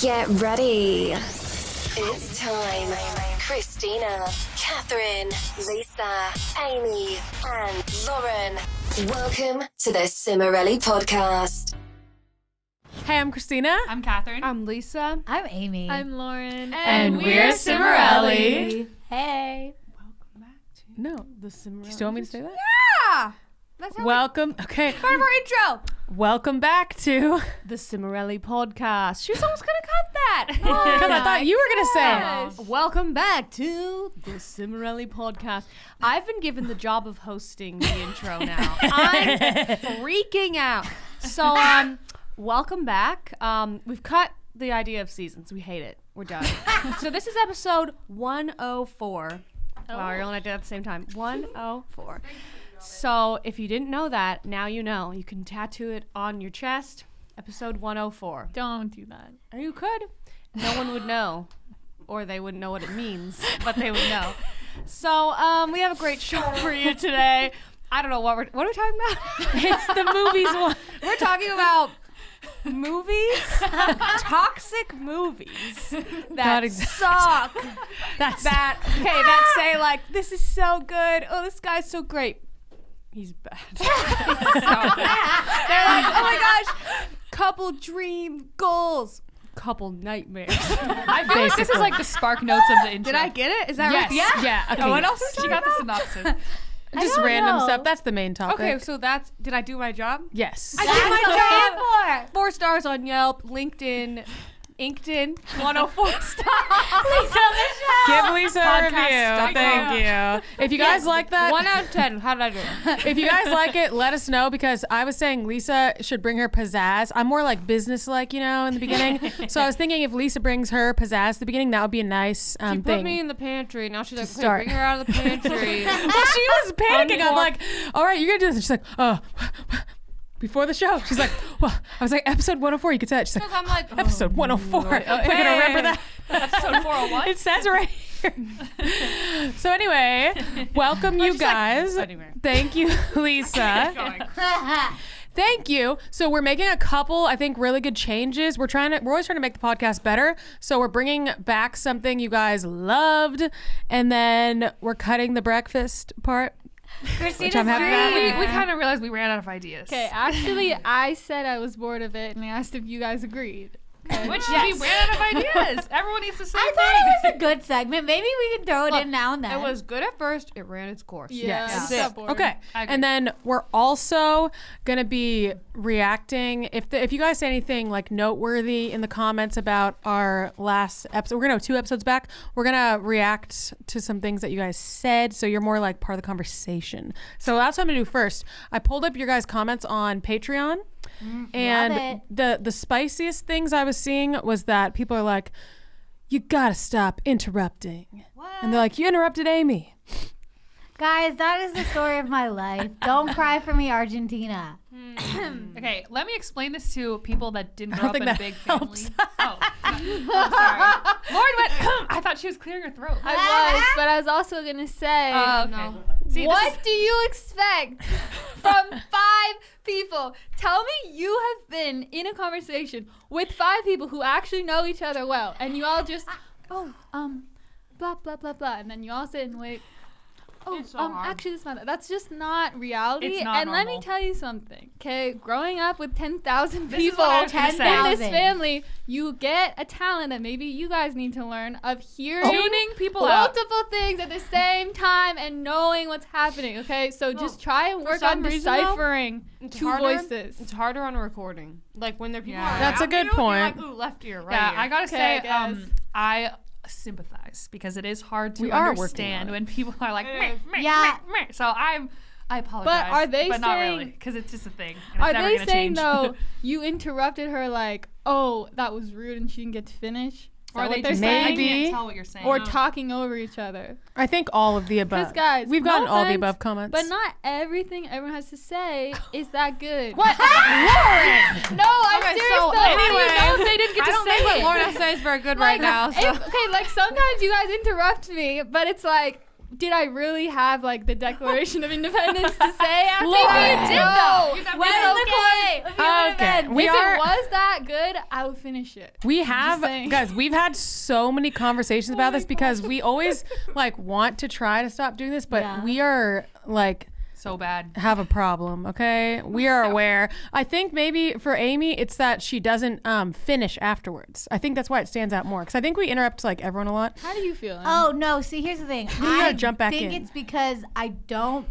Get ready. It's time. Christina, Catherine, Lisa, Amy, and Lauren. Welcome to the Cimorelli podcast. Hey, I'm Christina. I'm Catherine. I'm Lisa. I'm Amy. I'm Lauren. And we're Cimorelli. Hey. Welcome back to No. The Cimorelli. You still want me to say that? Yeah. That's how Welcome. Okay. part of our intro. Welcome back to. The Cimorelli podcast. She was almost going to cut that. Because I thought you were going to say it. Welcome back to the Cimorelli podcast. I've been given the job of hosting the intro now. I'm freaking out. So, welcome back. We've cut the idea of seasons. We hate it. We're done. So this is episode 104. Wow, you're only did it at the same time. 104. So if you didn't know that, now you know. You can tattoo it on your chest. Episode 104. Don't do that. Or you could. No one would know. Or they wouldn't know what it means, but they would know. So we have a great show for you today. I don't know what are we talking about? It's the movies one. We're talking about movies, toxic movies that suck. That say like, this is so good. Oh, this guy's so great. He's bad. He's so bad. They're like, oh my gosh, couple dream goals, couple nightmares. I feel like this is like the spark notes of the intro. Did I get it? Is that Yes. right? Yeah. Okay. Oh, what yes. else? She got the synopsis. Just don't random know. stuff. That's the main topic. Okay, so did I do my job? Yes. I That's did what my we're job. here 4 stars on Yelp, LinkedIn, Inked 104 stars. Give Lisa a Podcast review. stuff. Thank you. If you guys like that, 1 out of 10. How did I do? if you guys like it, let us know, because I was saying Lisa should bring her pizzazz. I'm more like business-like, in the beginning. So I was thinking if Lisa brings her pizzazz at the beginning, that would be a nice She thing. put me in the pantry. Now she's like, okay, start. bring her out of the pantry. Well, she was panicking. I'm like, all right, you're gonna do this. And she's like, oh, before the show. She's like, well, I was like, episode 104. You could say that. She's like, I'm like, episode 104. We're gonna remember that. Episode 401. It says it right here. So anyway, welcome you guys. anyway. Thank you, Lisa. Thank you. So we're making a couple, I think, really good changes. We're always trying to make the podcast better. So we're bringing back something you guys loved, and then we're cutting the breakfast part. Christina's I'm happy about. We kind of realized we ran out of ideas. Okay, actually, I said I was bored of it, and I asked if you guys agreed. Which we ran out of ideas. Everyone needs the same I thing. thought it was a good segment. Maybe we can throw it Look, in now and then. It was good at first. It ran its course. Yeah, Yes. I got bored. Okay. I agree. And then we're also going to be reacting. If you guys say anything like noteworthy in the comments about our last episode, we're going to 2 episodes back. We're going to react to some things that you guys said. So you're more like part of the conversation. So that's what I'm going to do first. I pulled up your guys' comments on Patreon. And the spiciest things I was seeing was that people are like, you got to stop interrupting. What? And they're like, you interrupted Amy. Guys, that is the story of my life. Don't cry for me, Argentina. Okay, let me explain this to people that didn't I grow don't up think in a that big helps. family. Oh, sorry. Lauren went, I thought she was clearing her throat. I was, but I was also going to say, Oh, okay. See, what do you expect from 5 people? Tell me you have been in a conversation with 5 people who actually know each other well, and you all just, blah, blah, blah, blah, and then you all sit and wait. It's so hard. Actually, that's just not reality. It's not and let me normal. tell you something, okay? Growing up with 10,000 This is people what I was gonna say. in this 10,000. family, you get a talent that maybe you guys need to learn of hearing Tuning people out. multiple things at the same time and knowing what's happening, okay? So just try and work some on reason, though, deciphering It's 2 harder. voices. It's harder on a recording. Like when there are people Yeah. That's a around good you, you're point. like, ooh, left ear, right Yeah, ear. I gotta Okay, say, guys. I sympathize because it is hard to We are working on understand it. when people are like, meh, meh, Yeah. meh, meh. So I apologize. But are they but not saying- really, because it's just a thing. And Are it's never they gonna saying, change. though, you interrupted her like, oh, that was rude and she didn't get to finish? Is or that they what they're just saying? I Maybe. can't tell what you're saying. Or talking over each other. I think all of the above. Because, guys, We've no gotten all the offense, above comments. But not everything everyone has to say is that good. What? Lauren! No, I'm Okay, serious so though. How do you anyway, know if they didn't get I to don't say think what it? Lauren has to say is very good right now. So. Okay, like sometimes you guys interrupt me, but it's like did I really have like the Declaration of Independence to say after Maybe that? you did, No. You got It's okay. Okay, we if are. it was that good, I would finish it. We have, saying. guys, we've had so many conversations about this because we always like want to try to stop doing this, but Yeah. we are like So bad. have a problem. Okay, we are aware. I think maybe for Amy, it's that she doesn't finish afterwards. I think that's why it stands out more because I think we interrupt like everyone a lot. How do you feel? Em? Oh no! See, here's the thing. gotta I jump back think in. it's because I don't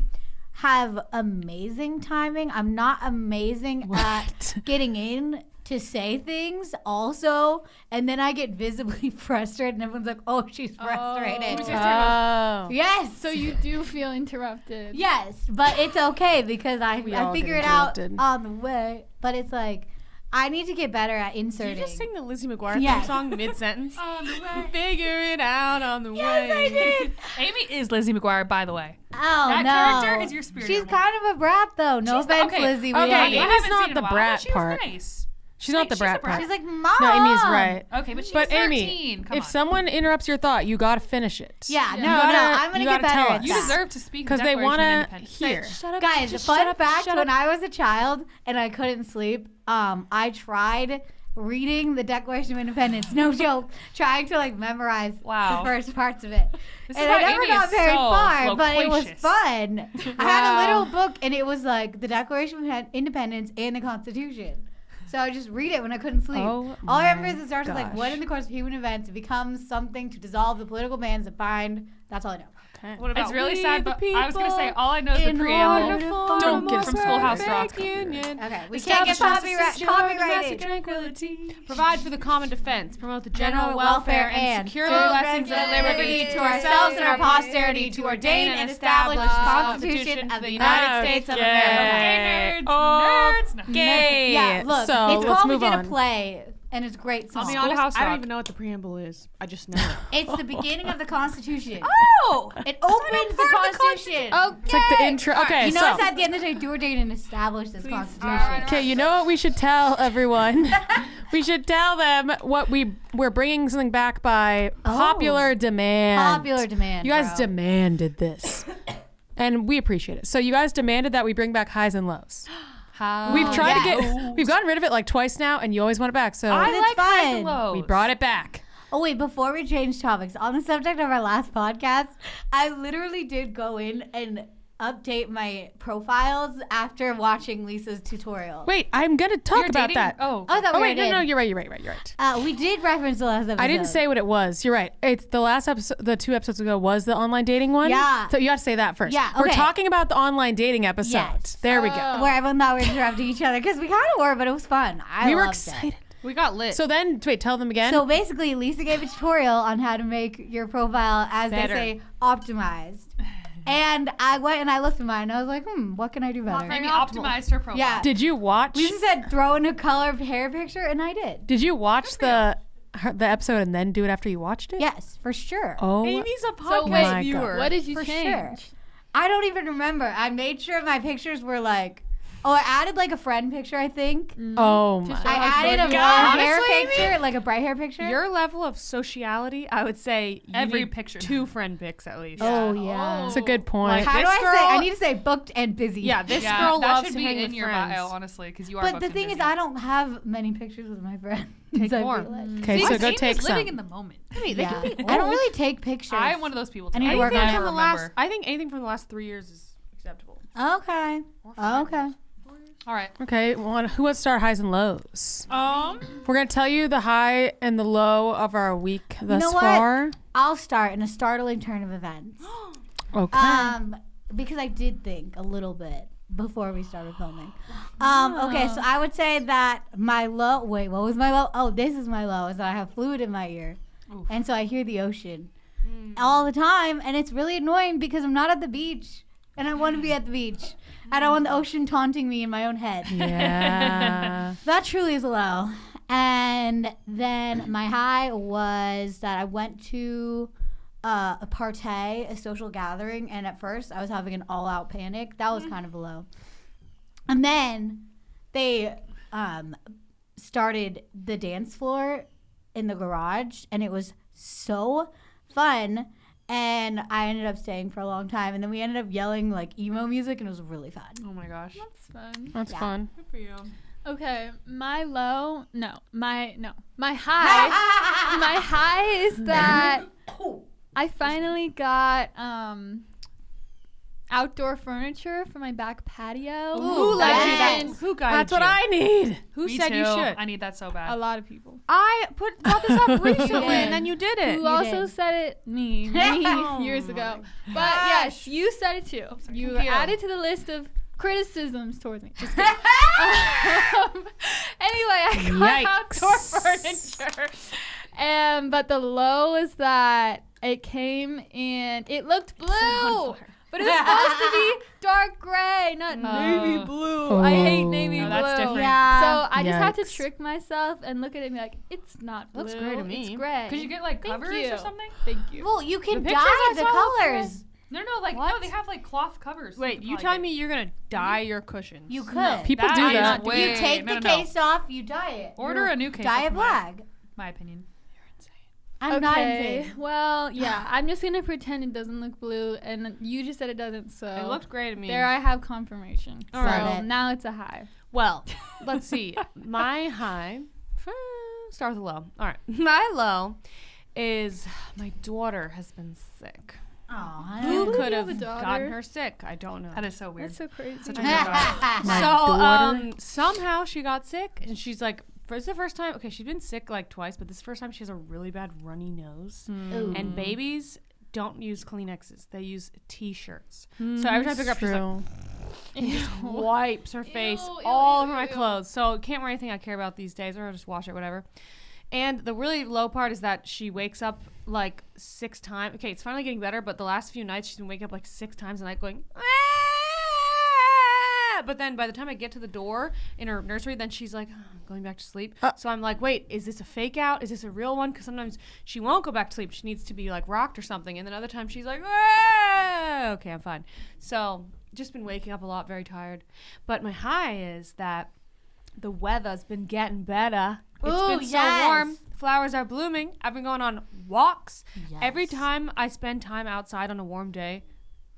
have amazing timing. I'm not amazing at getting in to say things also, and then I get visibly frustrated, and everyone's like, "Oh, she's frustrated." Oh, Yes. So you do feel interrupted. Yes, but it's okay because I all figure get it out interrupted. on the way. But it's like I need to get better at Did inserting. you just sing the Lizzie McGuire Yes. theme song mid-sentence? On the way. Figure it out on the Yes, way. I did. Amy is Lizzie McGuire, by the way. Oh That no! character is your spirit She's animal. kind of a brat, though. No She's not- offense, okay, Lizzie. We okay, love I you. Amy's haven't not seen it the in a while, brat but she was part. nice. she's not the She's a brat brat. part. She's like, Mom. No, Amy's right. Okay, but she's But 13. Amy, Come if on. someone interrupts your thought, you gotta finish it. Yeah, no, gotta- no. I'm gonna you get gotta better tell at us. You that. deserve to speak because the they Declaration of wanna Independence. hear. Shut up. Guys, just fun shut up, fact: shut when up. I was a child and I couldn't sleep, I tried reading the Declaration of Independence. No joke, trying to like memorize Wow. the first parts of it. This and is I why never Amy got is very so far, but it was loquacious. fun. I had a Wow. little book, and it was like the Declaration of Independence and the Constitution. So I just read it when I couldn't sleep. Oh All I remember my is it starts with like, "What gosh. in the course of human events becomes something to dissolve the political bands that bind." That's all I know. What about It's really we sad, the but I was going to say, people all I know is the in preamble. order for Don't a get from more Schoolhouse perfect Rock. Union. Okay, we can't get copyrighted. Provide for the common defense, promote the general General welfare, welfare and and secure the full blessings of liberty liberty to ourselves and our posterity, to ordain and establish the Constitution of the United States of America. Okay, nerds. Oh, Nerds. No. Okay. Yeah, look, so it's let's called We move Did on. a Play, and it's a great song. I'll be Schoolhouse honest, I don't Rock. even know what the preamble is. I just know it. It's the beginning of the Constitution. Oh! It opens the Constitution. Okay. It's like the intro. Okay, You so notice at the end of the day, do ordain and establish this Constitution. okay, you know what we should tell everyone? We should tell them what we're bringing something back by popular demand. Popular demand. You guys bro. demanded this, and we appreciate it. So you guys demanded that we bring back highs and lows. We've tried to get, we've gotten rid of it like twice now, and you always want it back. So I It's like highs and fun. lows. we brought it back. Oh wait, before we change topics, on the subject of our last podcast, I literally did go in and update my profiles after watching Lisa's tutorial. Wait, I'm gonna talk You're about dating? that. Oh. I thought Oh we wait, did. no, you're right. We did reference the last episode. I didn't say what it was. You're right. It's the last episode, the 2 episodes ago was the online dating one. Yeah. So you got to say that first. Yeah, We're okay. talking about the online dating episode. Yes. There we go. where everyone thought we were interrupting each other because we kind of were, but it was fun. I We were loved excited. We got lit. So then, wait, tell them again. So basically, Lisa gave a tutorial on how to make your profile, as Better. they say, optimized. And I went and I looked at mine and I was like, what can I do better? Amy optimized her profile. Yeah. did you watch? Lisa said throw in a colored hair picture, and I did. Did you watch the episode and then do it after you watched it? Yes, for sure. Oh, Amy's a So podcast my viewer. God. What did you For change? sure. I don't even remember. I made sure my pictures were like, I added like a friend picture, I think. oh my. I added a short you more are. hair Honestly, Amy, picture, like a bright hair picture. Your level of sociality, I would say you Every need picture 2 friend pics at least. Oh, yeah. That's a good point. How do This I say? girl- I need to say booked and busy. Yeah, this Yeah, girl that loves should to be hang in with your friends. bio, honestly, because you are. But booked the and thing is, busy. I don't have many pictures with my friends. Take I more. realized. Okay, See, so 'cause go Amy's take living some. in the moment. Yeah. I don't really take pictures. I am one of those people. I need to too. work Anything on it. from the remember. last, I think anything from the last 3 years is acceptable. Okay. Okay. All right. Okay, well, who wants to start highs and lows? We're gonna tell you the high and the low of our week thus know what? far. I'll start in a startling turn of events. Okay. Because I did think a little bit before we started filming. Okay, so I would say that my low. Wait, what was my low? Oh, this is my low. Is that I have fluid in my ear, and so I hear the ocean all the time, and it's really annoying because I'm not at the beach, and I want to be at the beach. I don't want the ocean taunting me in my own head. yeah. That truly is a low. And then my high was that I went to a party, a social gathering, and at first I was having an all-out panic. That was kind of a low. And then they started the dance floor in the garage, and it was so fun. And I ended up staying for a long time. And then we ended up yelling like emo music, and it was really fun. Oh my gosh. That's fun. That's Yeah. fun. Good for you. Okay, my high. My high is that I finally got outdoor furniture for my back patio. Who let you And Who got That's what I need. Who said you should? I need that so bad. a lot of people. I brought this up recently, did. and then you did it. Who also did. said it? Me years ago. But yes, you said it too. You Thank you. added to the list of criticisms towards me. Just kidding. Anyway, I got Yikes. outdoor furniture. But the low is that it came in, it looked blue. But it was supposed to be dark gray, not navy blue. I hate navy No, blue. that's different. Yeah. So I just had to Yikes. trick myself and look at it and be like, it's not blue. Looks gray to me. It's gray. Could you get like Thank covers you. or something? Thank you. Well, you can The pictures dye I the saw look colors. No, What? they have like cloth covers. Wait, you telling me you're gonna dye your cushions? You could. People do That that. is way- You take no, the no, no. case off, you dye it. Order a new case Dye off it of black. My opinion. I'm not okay. insane. Well, yeah, I'm just gonna pretend it doesn't look blue, and you just said it doesn't. So It looked gray to me. there, I have confirmation. All right. Love it. Now it's a high. Well, let's see. My high. Start with a low. All right. My low is my daughter has been sick. Aw, Who believe could you have have a daughter. gotten her sick? I don't know. That is so weird. That's so crazy. Such a good daughter. My So daughter? somehow she got sick, and she's like, this is the first time. Okay, she's been sick like twice, but this is the first time she has a really bad runny nose. Ooh. And babies don't use Kleenexes; they use T-shirts. So every time I pick her up, she's like, True. and just wipes her face Ew, ew, all ew, over my ew. clothes. So can't wear anything I care about these days, or I'll just wash it, whatever. And the really low part is that she wakes up like 6 times. Okay, it's finally getting better, but the last few nights she's been waking up like 6 times a night going, "Ah!" But then by the time I get to the door in her nursery, then she's like, going back to sleep. So I'm like, wait, is this a fake out? Is this a real one? Because sometimes she won't go back to sleep. She needs to be like rocked or something. And then other times she's like, "Ah!" Okay, I'm fine. So just been waking up a lot, very tired. But my high is that the weather's been getting better. It's Ooh, been so yes. warm. Flowers are blooming. I've been going on walks. Yes. Every time I spend time outside on a warm day,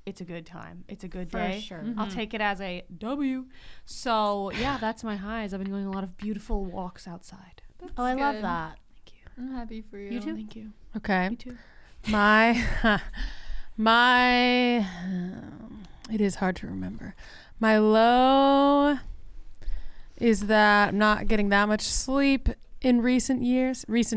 it's a good time. It's a good For day. sure. I'll take it as a W. So yeah, that's my highs. I've been going on a lot of beautiful walks outside. Oh, I love good. that. Thank you. I'm happy for you. You too. Thank you. Okay. Me too. My, it is hard to remember. My low is that I'm not getting that much sleep in recent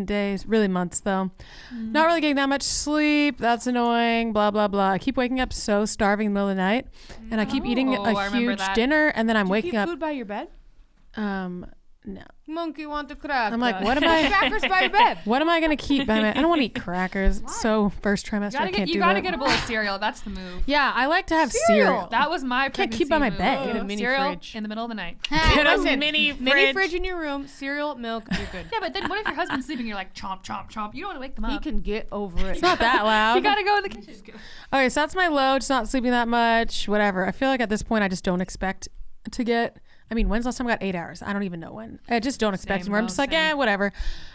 days, really months though. Not really getting that much sleep. That's annoying. Blah, blah, blah. I keep waking up so starving in the middle of the night, and I keep eating Oh, I a remember huge that. dinner, and then I'm Do you waking keep up. food by your bed? No. Monkey want the cracker. I'm like, what am I? Crackers by your bed. What am I gonna keep by my? I don't want to eat crackers. It's so first trimester, I can't You do gotta that. get a bowl of cereal. That's the move. Yeah, I like to have cereal. That was my Can't pregnancy keep by my move. bed. Get a mini cereal fridge. in the middle of the night. Listen, mini mini fridge in your room, cereal, milk, you're good. Yeah, but then what if your husband's sleeping? You're like chomp, chomp, chomp. You don't want to wake them He up. can get over it. It's not that loud. You gotta go in the kitchen. Okay, so that's my low. Just not sleeping that much. Whatever. I feel like at this point, I just don't expect to get. I mean, when's the last time I got 8 hours? I don't even know when. I just don't expect Same, anymore. I'm no, just like, same. whatever.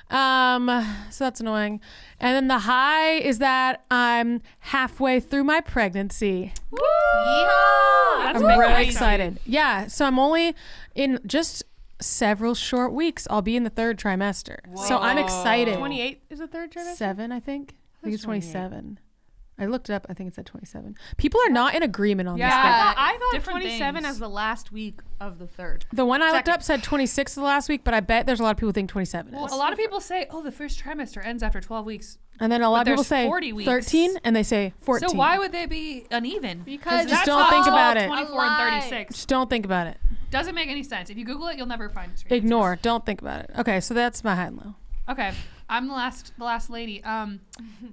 So that's annoying. And then the high is that I'm halfway through my pregnancy. Yeehaw! That's I'm really really exciting. excited. Yeah. So I'm only in just several short weeks. I'll be in the 3rd trimester. So I'm excited. 28 is the third trimester? 7, I think. I think it's 28. 27. I looked it up. I think it said 27. People are not in agreement on Yeah. this thing. I thought Different 27 things. as the last week of the third. The one I looked Second. up said 26 the last week, but I bet there's a lot of people who think 27 Well, is. a lot of people say, "Oh, the first trimester ends after 12 weeks." And then a lot of but people there's say 40 weeks. 13 and they say 14. So why would they be uneven? Because Just that's don't not think 12, about it. 24 and 36 Just don't think about it. doesn't make any sense. If you Google it, you'll never find it. Ignore. Don't think about it. Okay, so that's my high and low. Okay, I'm the last lady.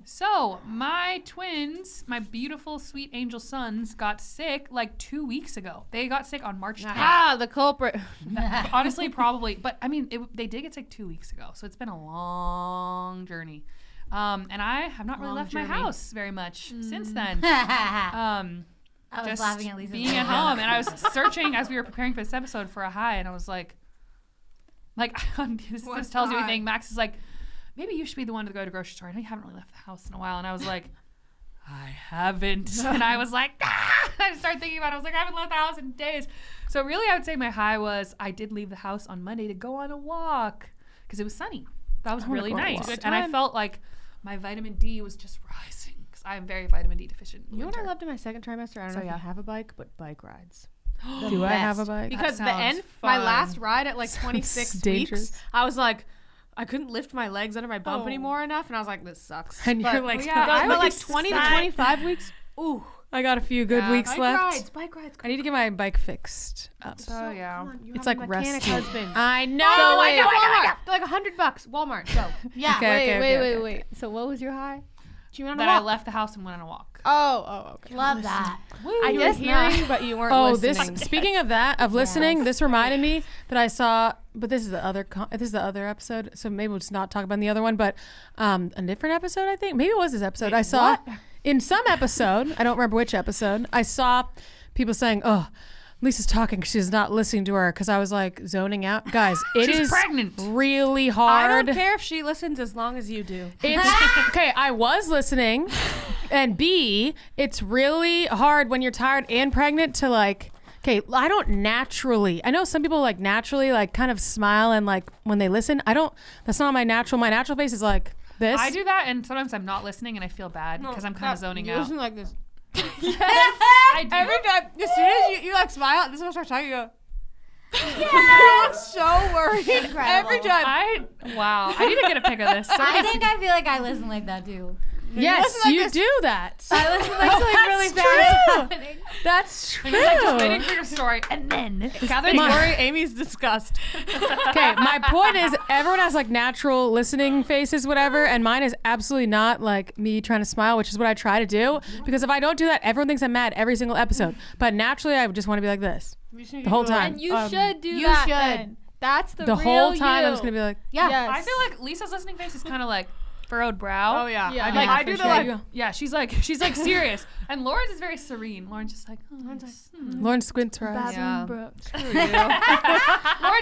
So my twins, my beautiful sweet angel sons, got sick like 2 weeks ago. They got sick on March 10th. Ah, the culprit. Honestly, probably, but I mean, they did get sick 2 weeks ago, so it's been a long journey. And I have not really Long left journey. my house very much since then. I was Just laughing at Lisa's being at home, and I was searching as we were preparing for this episode for a high, and I was like, this tells you anything. Max is like, maybe you should be the one to go to the grocery store. I know you haven't really left the house in a while, and I was like, I haven't. And I was like, I started thinking about it. I was like, I haven't left the house in days. So really, I would say my high was I did leave the house on Monday to go on a walk because it was sunny. That was really nice. And I felt like my vitamin D was just rising because I am very vitamin D deficient. You know what I loved in my second trimester? I don't know if I have a bike, but bike rides. Do I have a bike? Because the sounds end, my fun. last ride at like 26 dangerous. weeks, I was like, I couldn't lift my legs under my bump anymore enough, and I was like, this sucks. And But- you're like, yeah, but like 20 to 25 weeks. Ooh, I got a few good weeks left. bike rides. I need to get my bike fixed up. Oh, yeah. It's like mechanic rusty. husband. I know. So I know. Walmart. They're like $100. Walmart. Go. Yeah. Okay, Wait. So what was your high? Do you want That to I walk? left the house and went on a walk. Oh, okay. Love that. I You guess were hearing, hearing, but you weren't Oh, listening. this. Speaking of that, of listening, this reminded me that I saw. But this is the other. This is the other episode. So maybe we'll just not talk about the other one. But a different episode, I think. Maybe it was this episode. I saw in some episode. I don't remember which episode. I saw people saying, "Oh, Lisa's talking. She's not listening to her." Because I was like zoning out. Guys, it is She's pregnant. really I hard. don't care if she listens as long as you do. It's okay. I was listening, and B, it's really hard when you're tired and pregnant to like. Okay, I don't naturally. I know some people like naturally like kind of smile and like when they listen. I don't. That's not my natural. My natural face is like this. I do that, and sometimes I'm not listening, and I feel bad because I'm kind of zoning you out. listen like this. I do. Every time, as soon as you like smile, this is when I start talking. You go. You look so worried every time. Wow. I need to get a pic of this. I think I feel like I listen like that too. Yes, listen like you this. do that. I listen like something really fast. true. That's true. Like just waiting for your story, and then Catherine's worried. Amy's disgust. Okay, my point is everyone has like natural listening faces, whatever, and mine is absolutely not like me trying to smile, which is what I try to do. Because if I don't do that, everyone thinks I'm mad every single episode. But naturally, I would just want to be like this the whole time. And you should do you that. should. Then. That's the The real whole time, you. I'm just gonna be like, Yeah. Yes. I feel like Lisa's listening face is kind of like furrowed brow. Oh yeah. Yeah. Like Yeah, I do for the sure. like, yeah, she's like serious, and Lauren's is very serene. Lauren's just like, Lauren squints her eyes. Yeah. Lauren's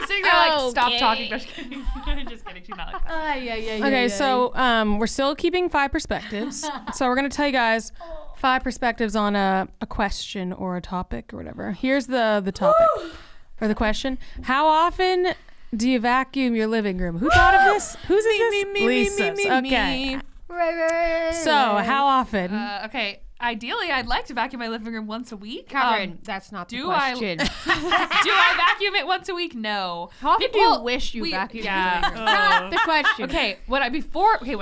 sitting there like, stop talking. Just kidding. Just kidding. She's not like that. Okay, so we're still keeping 5 perspectives. So we're gonna tell you guys 5 perspectives on a question or a topic or whatever. Here's the topic or the question: how often do you vacuum your living room? Who thought of this? Who's this? Lisa's. Okay. Right. So how often? Okay. Ideally, I'd like to vacuum my living room once a week. Catherine, that's not the do I- question. Do I vacuum it once a week? No. How often do People- you wish you we- vacuumed? yeah. your living room? Not the question. Okay, when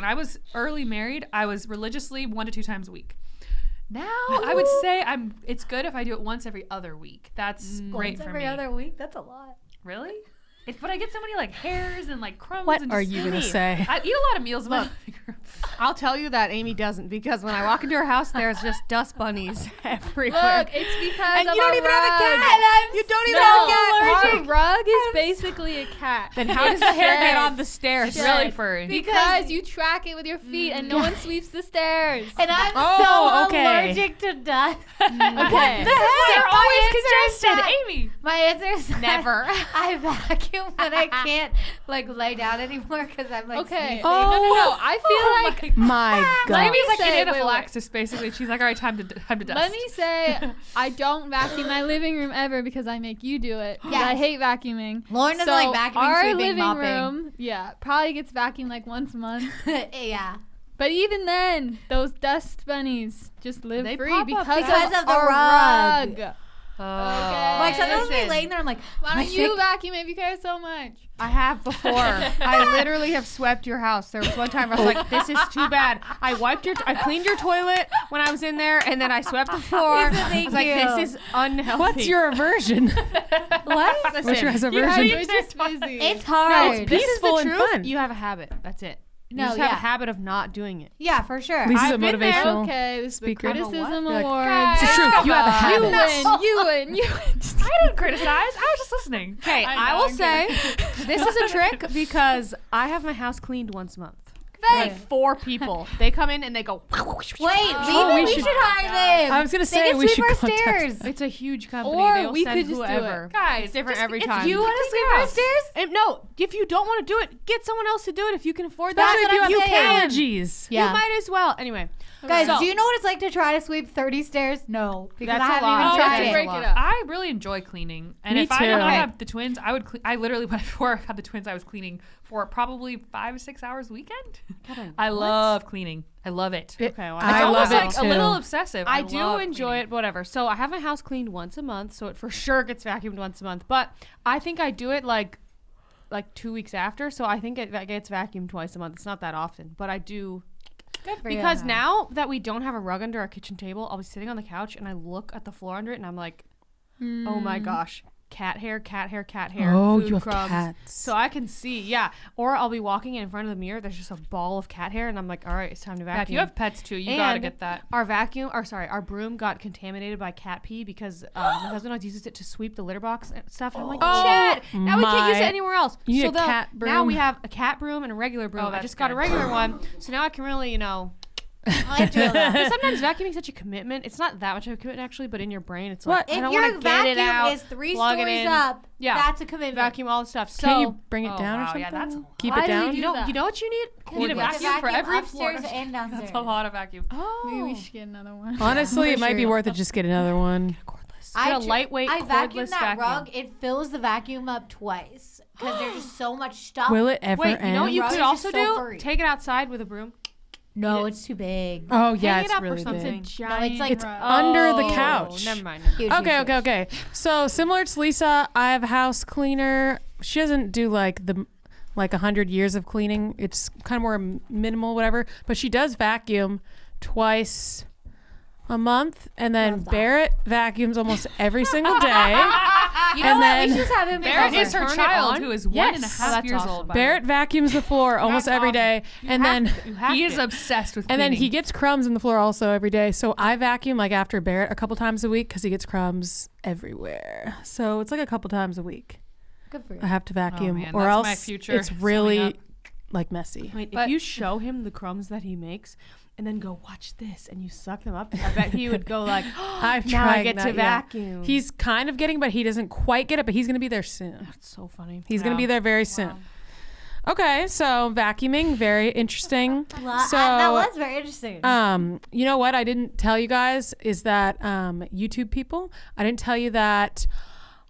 I was early married, I was religiously 1 to 2 times a week. Now I would say it's good if I do it once every other week. That's great for every me. other week? That's a lot. Really? But I get so many like hairs and like crumbs. What and are just- you gonna say? I eat a lot of meals in my living room. I'll tell you that Amy doesn't, because when I walk into her house, there's just dust bunnies everywhere. Look, it's because and of you don't our even have a rug. cat. You don't even have a cat. Our rug is basically a cat. Then how does the hair get on the stairs? It's really furry. Because you track it with your feet and no one sweeps the stairs. And I'm Oh, so okay. allergic to dust. Okay. They're always answer is congested, that- Amy. My answer is Never. I vacuum when I can't like lay down anymore because I'm like Okay. sneezing. No. I feel like My God. Amy's like say- an wait, wait. anaphylaxis, basically. She's like, all right, time to dust. let me say I don't vacuum my living room ever because I make you do it. Yeah. I hate vacuuming. Lauren doesn't So like vacuuming, our sweeping, living mopping. room, probably gets vacuumed like once a month. Yeah. But even then, those dust bunnies just live They free pop up because of the our rug. Okay. Like sometimes we lay in there, I'm like, Why my don't you sick- vacuum if you care so much? I have before. I literally have swept your house. There was one time I was like, "This is too bad." I cleaned your toilet when I was in there, and then I swept the floor. I was like, "This is unhealthy." What's your aversion? What? Listen, What's your guys' You're aversion? just busy. It's hard. it's this is peaceful the and truth. fun. You have a habit. That's it. You No, just have yeah. a habit of not doing it. Yeah, for sure. Lisa's a I've been there. motivational. Okay, this is the speaker. criticism You're like, awards. It's the truth. You have a You habit. win. You win. You win. I didn't criticize. I was just listening. Okay, I will say this is a trick because I have my house cleaned once a month. Like 4 people. They come in and they go. Wait, Oh, maybe we we should- should hire them. I was gonna They say can we sweep should our contact stairs. It's a huge company. Or They'll we send could just do it. whoever. Guys, It's different just- every it's- time. Do you want to sweep our stairs? And no, if you don't want to do it, get someone else to do it if you can afford that. Especially if you have I'm saying. allergies. You might as well. Anyway, Guys, So- do you know what it's like to try to sweep 30 stairs? No, because That's I a lot. haven't Oh, even I tried can it. break it up. I really enjoy cleaning, and Me if I too. did not Okay. have the twins, I would. I literally, before I had the twins, I was cleaning for probably 5 or 6 hours a weekend. I love cleaning. I love it. Okay, well, I It's almost love it like too. a little obsessive. I do love enjoy cleaning. it, whatever. So I have my house cleaned once a month, so it for sure gets vacuumed once a month. But I think I do it like 2 weeks after, so I think it gets vacuumed twice a month. It's not that often, but I do. Good for Because you. now that we don't have a rug under our kitchen table, I'll be sitting on the couch and I look at the floor under it and I'm like, oh my gosh, cat hair, cat hair, cat hair. Oh, food you have crumbs. cats. So I can see, yeah. Or I'll be walking in front of the mirror, there's just a ball of cat hair and I'm like, all right, it's time to vacuum. Yeah, if you have pets too, you gotta And get that. Our broom got contaminated by cat pee because my husband always uses it to sweep the litter box and stuff. And I'm like, Oh, Chad, now we can't use it my- anywhere else. You need so a the- cat Now we broom. have a cat broom and a regular broom. I that's just got a good. regular one, so now I can really, I feel that. because sometimes vacuuming is such a commitment. It's not that much of a commitment actually, but in your brain, it's like What? I If don't your want to get it vacuum out. is 3 plug it stories in. up, Yeah. that's a commitment. Vacuum all the stuff. So Can you bring it Oh, down or wow, something? yeah, that's a Keep Why it do down. you do you know what you need? You need a We have to vacuum for every upstairs floor. and downstairs. That's a lot of vacuum. Maybe we should get another one. Honestly, it might be sure. worth it. Just get another one. Get a lightweight, I vacuum cordless that vacuum. rug. It fills the vacuum up twice because there's just so much stuff. Will it ever Wait, you know what end? you Rug could is also just so do? furry. Take it outside with a broom. No, it's too big. Oh yeah, Hang it it's up or really something. big. Giant like- It's rug. under the Oh, couch. Never mind. Huge, Okay, huge, okay, okay. So similar to Lisa, I have a house cleaner. She doesn't do like 100 years of cleaning. It's kind of more minimal, whatever. But she does vacuum twice a month, and then Love that. Barrett vacuums almost every single day. You know And what? then- We should just have him. Barrett over. is her Turn it child, on? who is 1.5 Yes. Oh, that's years awesome. old. by Barrett vacuums the floor almost That's every awesome. day, and then he is obsessed with and cleaning. then he gets crumbs in the floor also every day. So I vacuum like after Barrett a couple times a week because he gets crumbs everywhere. So it's like a couple times a week. Good for you. I have to vacuum, man, or that's else my future it's summing really up. like messy. Wait, But- if you show him the crumbs that he makes and then go watch this and you suck them up, I bet he would go like, I've now tried I get to that, yeah. vacuum. He's kind of getting, but he doesn't quite get it. But he's gonna be there soon. That's so funny. He's gonna Wow. be there very soon. Okay, so vacuuming, very interesting. So that was very interesting. You know what I didn't tell you guys is that YouTube people, I didn't tell you that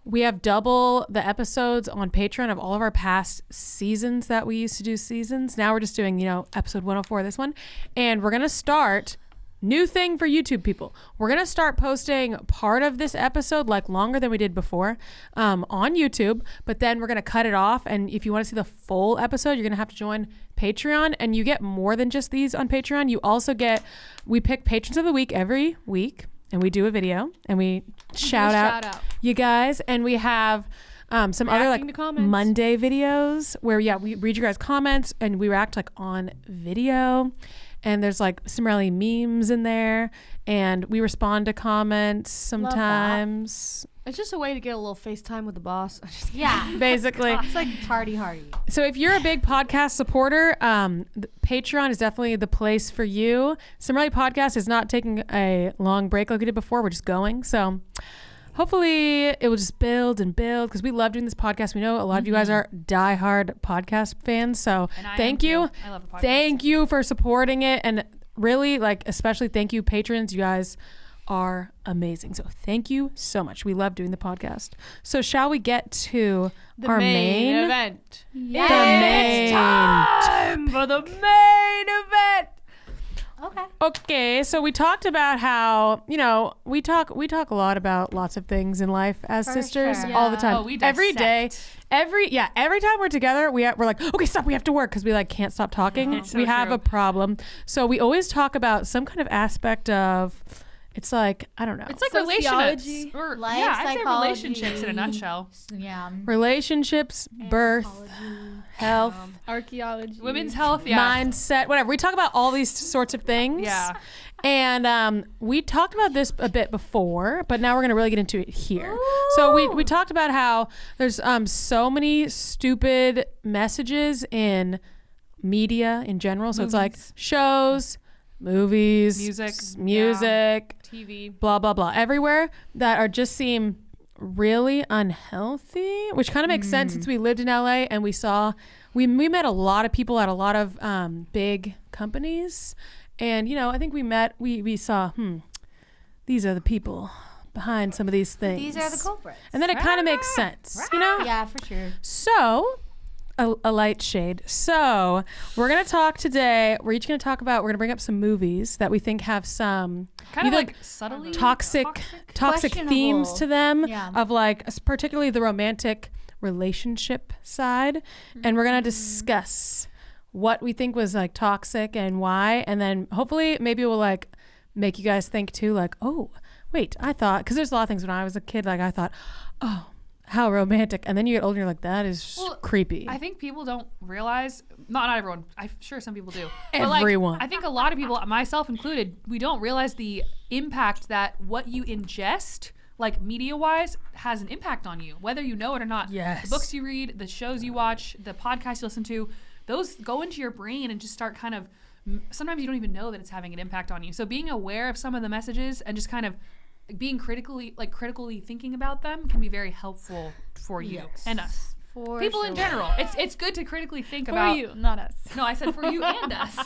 we have double the episodes on Patreon of all of our past seasons that we used to do seasons. Now we're just doing, episode 104, this one. And we're going to start, new thing for YouTube people. We're going to start posting part of this episode, like longer than we did before, on YouTube. But then we're going to cut it off. And if you want to see the full episode, you're going to have to join Patreon. And you get more than just these on Patreon. You also get, we pick patrons of the week every week. And we do a video and we shout out you guys. And we have some other Reacting to like comments. Monday videos where, we read your guys' comments and we react like on video. And there's like some really memes in there. And we respond to comments sometimes. It's just a way to get a little FaceTime with the boss. yeah, Basically. it's like party hardy. So if you're a big podcast supporter, Patreon is definitely the place for you. Similarly, podcast is not taking a long break like we did before. We're just going. So hopefully it will just build and build because we love doing this podcast. We know a lot of you guys are diehard podcast fans. So And I thank am you. too. I love a podcast. Thank you for supporting it. And really, especially thank you, patrons. You guys are amazing. So thank you so much. We love doing the podcast. So shall we get to our main event. The main. Time for the main event. Okay. Okay, so we talked about how, we talk a lot about lots of things in life as For sisters sure. all the Yeah. time. Oh, we every day. dissect. Every time we're together, we're like, okay, stop, we have to work because we can't stop talking. It's so we have true. a problem. So we always talk about some kind of aspect of, it's like, I don't know. It's like Sociology. relationships. Or, Life yeah, I'd say psychology. relationships in a nutshell. Yeah. relationships, birth, health, Archaeology. Women's health, yeah. mindset, whatever. We talk about all these sorts of things. Yeah. And we talked about this a bit before, but now we're going to really get into it here. So we talked about how there's so many stupid messages in media in general. So it's like shows, movies, Music, TV. blah, blah, blah, everywhere that are just seem really unhealthy, which kind of makes sense since we lived in LA and we saw we met a lot of people at a lot of big companies, and I think we saw these are the people behind some of these things. These are the culprits. And then it kind of makes sense, Yeah, for sure. So, a light shade. So, we're going to talk today. We're each going to talk about, we're going to bring up some movies that we think have some Kind of either like subtly toxic themes Questionable. to them Yeah. of like particularly the romantic relationship side. And we're going to discuss what we think was like toxic and why. And then hopefully maybe we'll like make you guys think too, like, oh, wait, I thought, because there's a lot of things when I was a kid, like I thought, oh, how romantic. And then you get older and you're like, that is creepy. I think people don't realize, not everyone, I'm sure some people do. Everyone. But like, I think a lot of people, myself included, we don't realize the impact that what you ingest, like media-wise, has an impact on you, whether you know it or not. Yes. The books you read, the shows you watch, the podcasts you listen to, those go into your brain and just start kind of, sometimes you don't even know that it's having an impact on you. So being aware of some of the messages and just kind of being critically thinking about them can be very helpful for you and us. For People in sure. general. It's good to critically think For about you, not us. No, I said for you and us.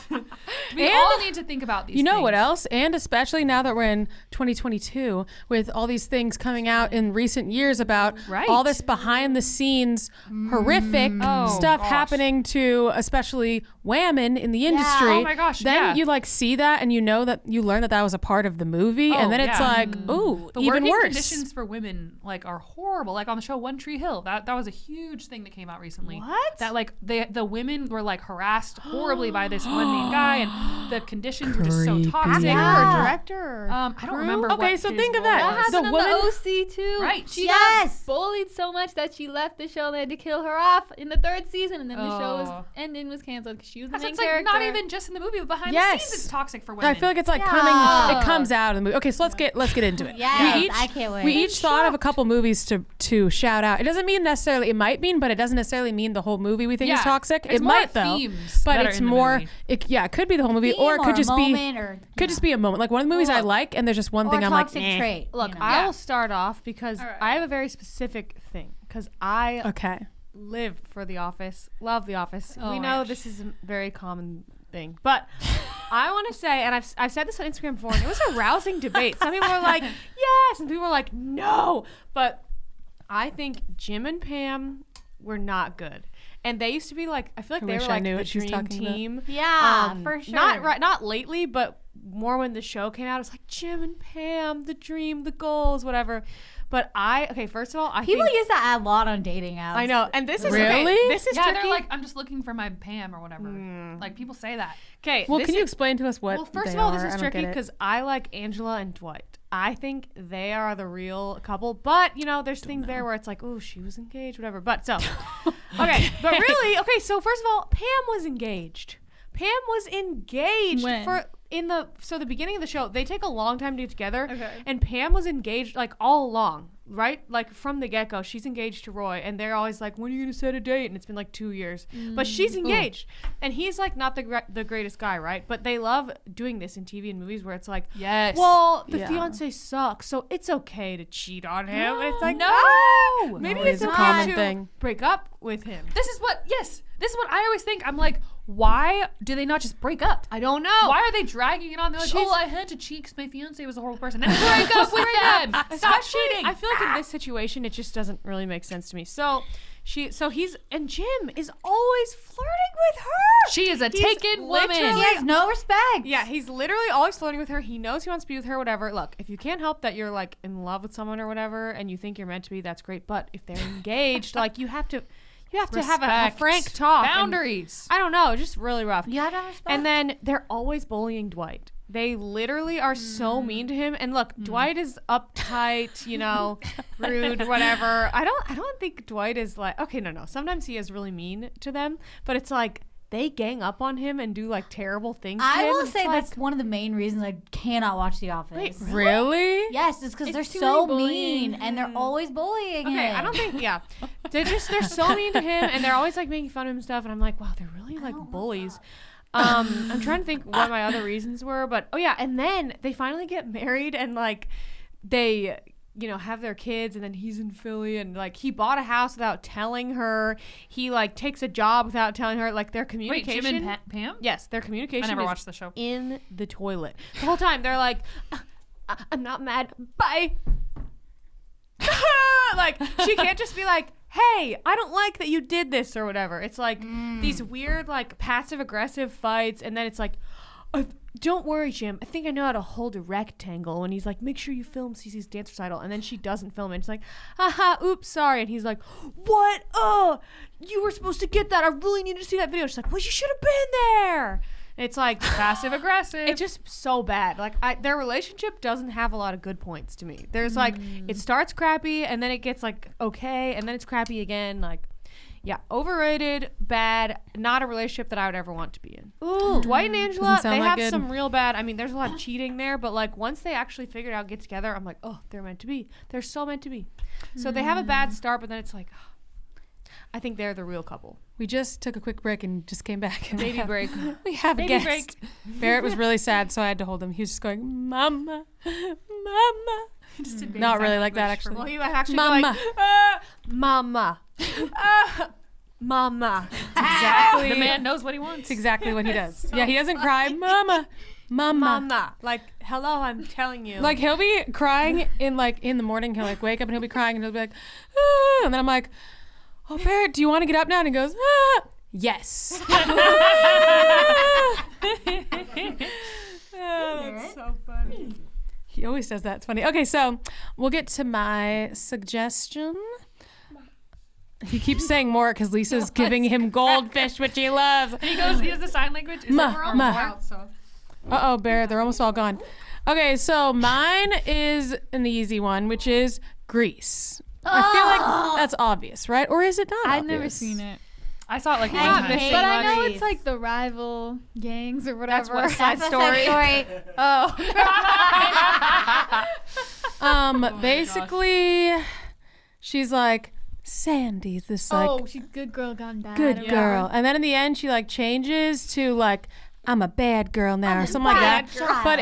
We all need to think about these You know things. what else? And especially now that we're in 2022 with all these things coming out in recent years about Right. all this behind the scenes horrific stuff gosh. happening to especially women in the industry. Oh my gosh, Then yeah. you like see that and you know that you learn that was a part of the movie and then it's yeah. like, ooh, The even working worse. conditions for women like are horrible. Like on the show One Tree Hill, that was a huge thing that came out recently. What? That like the women were like harassed horribly by this one main guy, and the conditions were just so Creepy. toxic. Yeah. Or director. I don't remember. Okay, what so his think of role that. That was. happened The on woman- the OC too. Right. She Yes. got bullied so much that she left the show and they had to kill her off in the 3rd season, and then the show was Oh. ending was canceled because she was the So main it's like character. not even just in the movie, but behind the Yes. scenes, it's toxic for women. I feel like it's like Yeah. it comes out in the movie. Okay, so let's get into it. Yes, I can't wait. We each thought of a couple movies to shout out. It doesn't mean necessarily, it might mean, but it doesn't necessarily mean the whole movie we think is Yeah. toxic. It's It more might though, themes but that are it's in the more. movie. It could be the whole movie, or it Theme could a just be moment or just be a moment. Like one of the movies I Look. like, and there's just one or thing a I'm like, toxic nah. trait. Look, you know? I will start off because All right. I have a very specific thing. Because I Okay. live for The Office, love The Office. Oh we my know gosh. this is a very common thing, but I want to say, and I've said this on Instagram before, and it was a rousing debate. Some people were like, yes, and people were like, no. But I think Jim and Pam were not good. And they used to be like, I feel like I they wish were I like knew the what she was dream talking about. team. Yeah, for sure. Not lately, but more when the show came out. It's like Jim and Pam, the dream, the goals, whatever. But first of all, I People think, use that a lot on dating apps. I know, and this is Really? okay, this is Yeah, tricky. they're like, I'm just looking for my Pam or whatever. Like people say that. Okay, Well, this can you is- explain to us what? Well, first they of all, are? this I is don't tricky get it. because I like Angela and Dwight. I think they are the real couple, but there's things there where it's like, oh, she was engaged, whatever. But so, okay, but really, okay. So first of all, Pam was engaged. Pam was engaged When? the beginning of the show. They take a long time to get together, Okay. and Pam was engaged like all along, right? Like from the get go, she's engaged to Roy, and they're always like, when are you gonna set a date? And it's been like 2 years, but she's engaged, and he's like not the greatest guy, right? But they love doing this in TV and movies where it's like, Yes. well, the Yeah. fiance sucks, so it's okay to cheat on him. And it's like, No! maybe Always it's a okay common to thing. break up with him. This is what I always think. I'm like, why do they not just break up? I don't know. Why are they dragging it on? They're like, She's- oh, I had to cheat because my fiance was a horrible person. And break up with them. Stop Especially, cheating. I feel like in this situation, it just doesn't really make sense to me. So Jim is always flirting with her. She is a He's taken woman. He literally- has no respect. Yeah, he's literally always flirting with her. He knows he wants to be with her, whatever. Look, if you can't help that you're like in love with someone or whatever, and you think you're meant to be, that's great. But if they're engaged, like you have to have a Respect. frank talk. and- Boundaries. I don't know, just really rough. You have to have respect. And then they're always bullying Dwight. They literally are so mean to him. And look, Dwight is uptight, rude, whatever. I don't think Dwight is like, okay, no. Sometimes he is really mean to them, but it's like they gang up on him and do like terrible things to I him. will It's say like, that's one of the main reasons I cannot watch The Office. Really? Yes, it's because they're too so many mean bullying. and they're always bullying okay, him. I don't think, yeah. They're so mean to him and they're always like making fun of him and stuff. And I'm like, wow, they're really like bullies. I'm trying to think what my other reasons were, but oh yeah, and then they finally get married and like they have their kids, and then he's in Philly, and like he bought a house without telling her. He like takes a job without telling her. Like their Wait, communication. Jim and Pam? Yes, their communication. I never is watched the show. in the toilet the whole time. They're like, I'm not mad. Bye. Like she can't just be like, hey, I don't like that you did this or whatever. It's like these weird like passive aggressive fights, and then it's like, don't worry, Jim, I think I know how to hold a rectangle. And he's like, make sure you film Cece's dance recital. And then she doesn't film it. It's like, haha, oops, sorry. And he's like, what? Oh, you were supposed to get that. I really needed to see that video. She's like, well, you should have been there. And it's like Passive aggressive. it's just so bad. Like their relationship doesn't have a lot of good points to me. There's like, it starts crappy and then it gets like okay and then it's crappy again. Like, yeah, overrated, bad, not a relationship that I would ever want to be in. Ooh. Dwight and Angela, Doesn't sound they like have good. some real bad. I mean, there's a lot of cheating there, but like once they actually figure it out, get together, I'm like, oh, they're meant to be. They're so meant to be. So they have a bad start, but then it's like, I think they're the real couple. We just took a quick break and just came back. And Baby break. We have a Baby guest. break. Barrett was really sad, so I had to hold him. He was just going, Mama, Mama. Just did baby Not sign really like that, language for actually. Well, he would actually Mama. be like, Mama. Mama. Exactly. The man knows what he wants. It's exactly what he does. Yeah, he doesn't cry, Mama, Mama. Mama. Like, hello, I'm telling you. Like he'll be crying in the morning. He'll like wake up and he'll be crying and he'll be like, ah, and then I'm like, oh Barrett, do you want to get up now? And he goes, ah, yes. that's so funny. He always does that. It's funny. Okay, so we'll get to my suggestion. He keeps saying more because Lisa's giving him goldfish, which he loves. He goes, he has the sign language. Is Ma, it wrong? ma. Wow, so. Uh-oh, Bear, they're almost all gone. Okay, so mine is an easy one, which is Grease. I feel like that's obvious, right? Or is it not I've obvious? never seen it. I saw it like one I time. hate But I know Grease. it's like the rival gangs or whatever. That's West Side That's a Story. story. Oh. Basically, she's like, Sandy's this like Oh, she's good girl gone bad. good or girl. And then in the end, she like changes to like, I'm a bad girl now or something like that. bad girl. But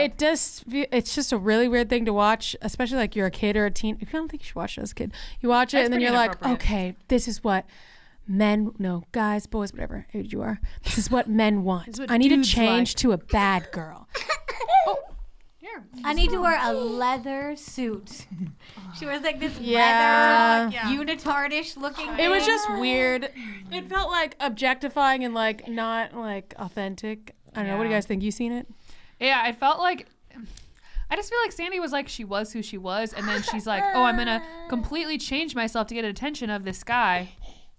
it's just a really weird thing to watch, especially like you're a kid or a teen. If you don't think you should watch it as a kid, you watch it That's and then pretty you're like, inappropriate. okay, this is what guys, boys, whatever age you are. This is what men want. what I need to dudes change like. to a bad girl. I need to wear a leather suit. She wears like this Yeah. leather unitardish looking. It was thing. just weird. It felt like objectifying and like not like authentic. I don't know. What do you guys think? You seen it? Yeah, I felt like I just feel like Sandy was like she was who she was, and then she's like, oh, I'm gonna completely change myself to get attention of this guy.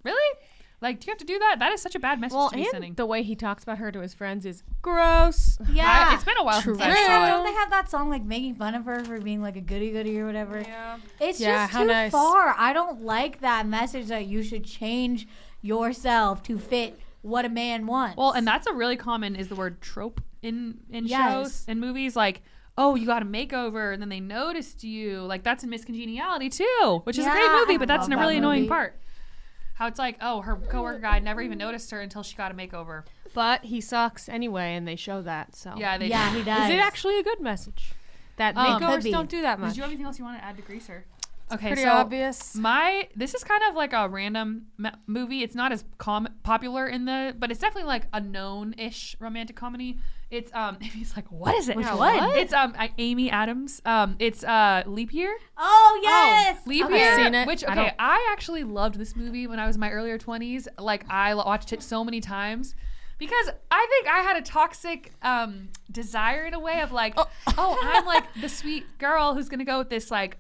Really? Like, do you have to do that? That is such a bad message Well, to be sending. and the way he talks about her to his friends is gross. Yeah. It's been a while since True. I And saw don't it. they have that song like making fun of her for being like a goody goody or whatever? Yeah. It's Yeah, just how too nice. far. I don't like that message that you should change yourself to fit what a man wants. Well, and that's a really common is the word trope in Yes. shows and movies. Like, oh, you got a makeover, and then they noticed you. Like, that's in Miss Congeniality too, which is a great Yeah, movie, I but that's love a that really annoying movie. part. How it's like, oh, her coworker guy never even noticed her until she got a makeover. But he sucks anyway, and they show that. So Yeah, they yeah, do. he does. is it actually a good message? That Could makeovers be. don't do that much. Did you have anything else you want to add to Greaser? Okay, Pretty so obvious. this is kind of like a random movie. It's not as popular but it's definitely like a known-ish romantic comedy. It's Amy's like, what is it? Which one? It's Amy Adams. It's Leap Year. Oh yes, Leap Okay. Year. Seen it. Which I don't- I actually loved this movie when I was in my earlier 20s. Like I watched it so many times. Because I think I had a toxic desire in a way of like, oh, I'm like the sweet girl who's gonna go with this like,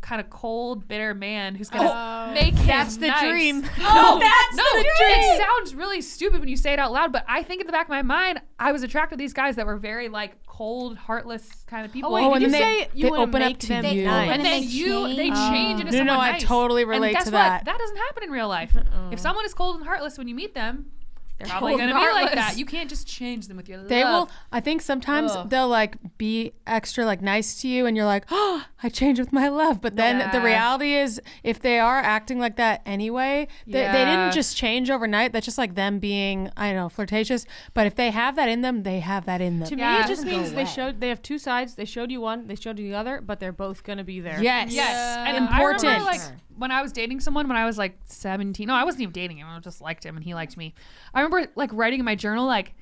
kind of cold, bitter man who's gonna make him That's the nice. dream. Oh, that's no, the it dream. sounds really stupid when you say it out loud, but I think in the back of my mind, I was attracted to these guys that were very like cold, heartless kind of people. wait, Oh, did and you then say you they wanna open up make to them you. nice? And then they they change. change into No, someone I nice. totally relate and guess to what? that. That doesn't happen in real life. If someone is cold and heartless when you meet them, they're probably going to be like Regardless. that. You can't just change them with your They will. love. I think sometimes Ugh. they'll like be extra like nice to you, and you're like, oh, I changed with my love. But then the Yeah. reality is, if they are acting like that anyway, they Yeah. didn't just change overnight. That's just like them being, I don't know, flirtatious. But if they have that in them, they have that in them. To Yeah. me, it just Doesn't go means away. they have two sides. They showed you one, they showed you the other, but they're both gonna be there. Yes. Yes. And Important. I remember, like, when I was dating someone when I was like 17. No, I wasn't even dating him. I just liked him and he liked me. I remember like writing in my journal, like,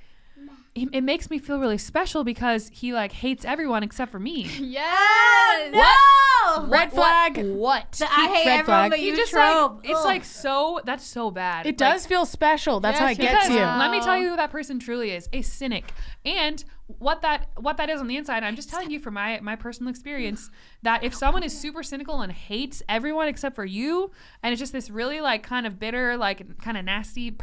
it makes me feel really special because he like hates everyone except for me. Yes. No! Red flag. What? The I hate Red everyone flag. but He you just trope. like, it's Ugh. like so, that's so bad. It Like, does feel special. That's how it Yes, gets because you. let me tell you who that person truly is, a cynic. And what that is on the inside, I'm just telling you from my personal experience, that if someone is super cynical and hates everyone except for you, and it's just this really like kind of bitter, like kind of nasty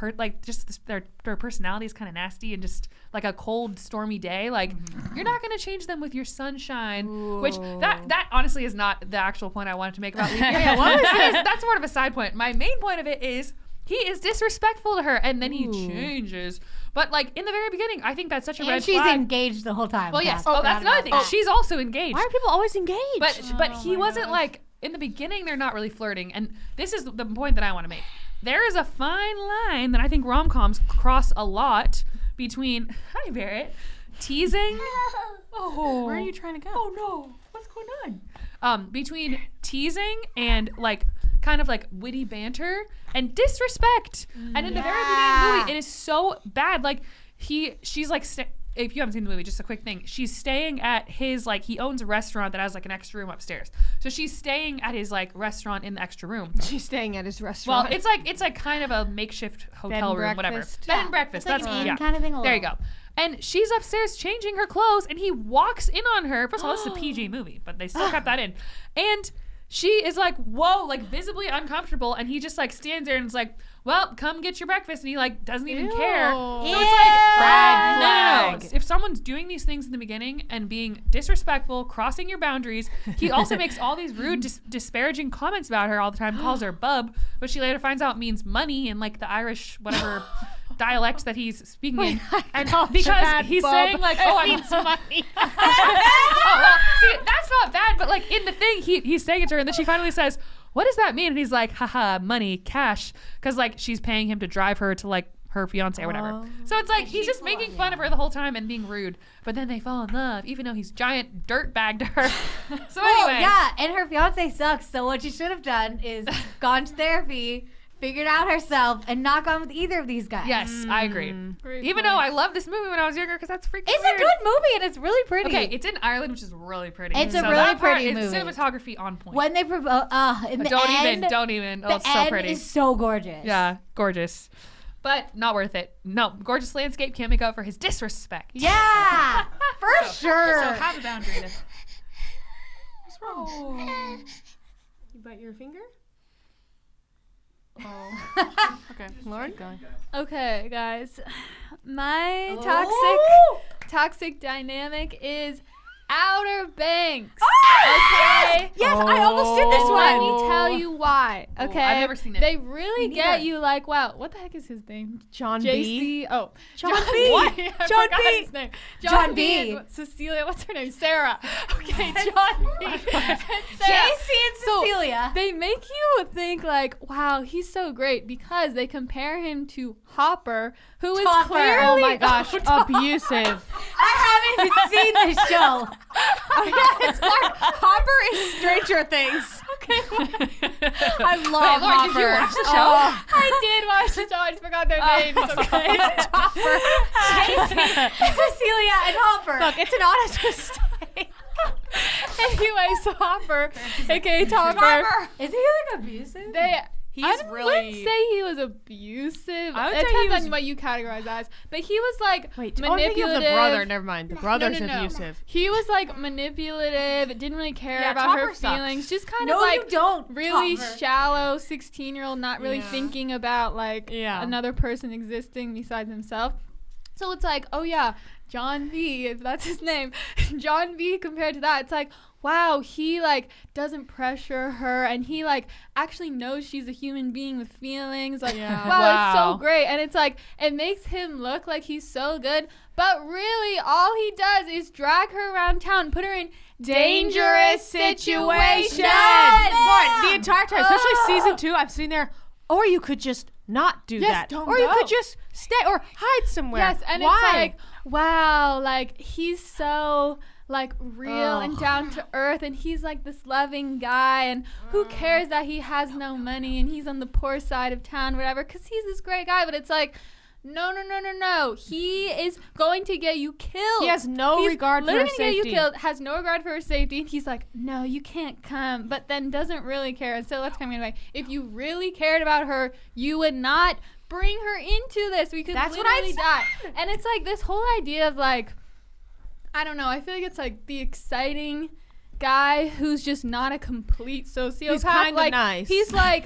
their personality is kind of nasty and just like a cold stormy day, like you're not going to change them with your sunshine. Which that honestly is not the actual point I wanted to make about leap year. That's sort of a side point. My main point of it is he is disrespectful to her and then he changes. But like in the very beginning, I think that's such a And red she's flag. engaged the whole time. Well, yes. Kat. Oh, that's another thing. She's also engaged. Why are people always engaged? But he wasn't like in the beginning. They're not really flirting, and this is the point that I want to make. There is a fine line that I think rom-coms cross a lot between. Hi, Barrett. Teasing. Oh, Where are you trying to go? Oh no, what's going on? Between teasing and like kind of like witty banter and disrespect. And in the very beginning of the movie, it is so bad. Like she's like. If you haven't seen the movie, just a quick thing. She's staying at his, like, he owns a restaurant that has, like, an extra room upstairs. So she's staying at his, like, restaurant in the extra room. she's staying at his Well, restaurant. it's like kind of a makeshift hotel and room, whatever. breakfast. Bed and breakfast. It's like That's an inn yeah. kind of thing. a There you little. go. And she's upstairs changing her clothes, and he walks in on her. First of all, this is a PG movie, but they still kept that in. And she is like, whoa, like visibly uncomfortable, and he just like stands there and is like, well, come get your breakfast, and he like doesn't even care. So it's like, Red no. flag. If someone's doing these things in the beginning and being disrespectful, crossing your boundaries, he also makes all these rude, disparaging comments about her all the time, calls her bub, but she later finds out means money in like the Irish whatever dialect that he's speaking in, and because he's saying like, oh, I means money. Oh, well, see, that's not bad, but like in the thing, he's saying it to her, and then she finally says, what does that mean? And he's like, haha, money, cash, because like she's paying him to drive her to like her fiance or whatever. So it's like he's just making fun of her the whole time and being rude, but then they fall in love, even though he's giant dirtbag to her. So Well, anyway, yeah, and her fiance sucks. So what she should have done is gone to therapy, figured out herself, and not gone with either of these guys. yes, I agree. Great Even point. though I loved this movie when I was younger, because that's freaking It's weird. a good movie and it's really pretty. Okay, it's in Ireland, which is really pretty. It's a So really that part pretty is movie. Cinematography on point. When they propose, in the don't end, even. Oh, the it's so end pretty. is so gorgeous. Yeah, gorgeous. But not worth it. No, gorgeous landscape can't make up for his disrespect. Yeah, for sure. So have a boundary. What's wrong? You bite your finger? Okay, Lauren. Okay, guys. My Oh! toxic dynamic is Outer Banks. Oh, Okay. Yes, I almost did this Let one. me tell you why. Okay. I've never seen it. They really Me get neither. you like, wow, what the heck is his name? John B. JC. Oh, John B. What? I John forgot B. his name. John B. B. and Cecilia. What's her name? Sarah. Okay, John B. and Sarah. JC and So, Cecilia. They make you think like, wow, he's so great because they compare him to Hopper, who is Topper. clearly Oh my gosh, abusive. I haven't even seen this show. Hopper is Stranger Things. I love Lauren, Hopper. did you watch the show? I did watch the show. I just forgot their names. Okay. Cecilia and Hopper. Look, it's an honest mistake. Anyway, so Hopper, aka Topper, Is he like abusive? I wouldn't say he was abusive. I would It say he depends was- on what you categorize as. But he was like Wait, manipulative. of the brother. Never mind. The brother's no. abusive. He was like manipulative. Didn't really care Yeah, about her Topper sucks. feelings. Just kind No, of like you don't. really Topper. shallow 16-year-old, not really Yeah. thinking about like Yeah. another person existing besides himself. So it's like, oh yeah, John B, if that's his name, John B compared to that, it's like, wow, he like doesn't pressure her, and he like actually knows she's a human being with feelings. Like, wow, it's so great. And it's like, it makes him look like he's so good, but really all he does is drag her around town, put her in dangerous situations. Lauren, the entire time, especially season 2, I'm sitting there, or you could just not do that. Don't or you go. could just stay or hide somewhere. Yes, and Why? it's like, wow, like he's so like real and down to earth, and he's like this loving guy, and who cares that he has no money and he's on the poor side of town, whatever, because he's this great guy. But it's like, no, he is going to get you killed. He has no regard for her literally gonna get safety. you killed, has no regard for her safety, and he's like, no, you can't come, but then doesn't really care and still lets come anyway. If you really cared about her, you would not bring her into this. We could That's what literally I die. And it's like this whole idea of like, I don't know, I feel like it's like the exciting guy who's just not a complete sociopath. He's kind of nice. He's like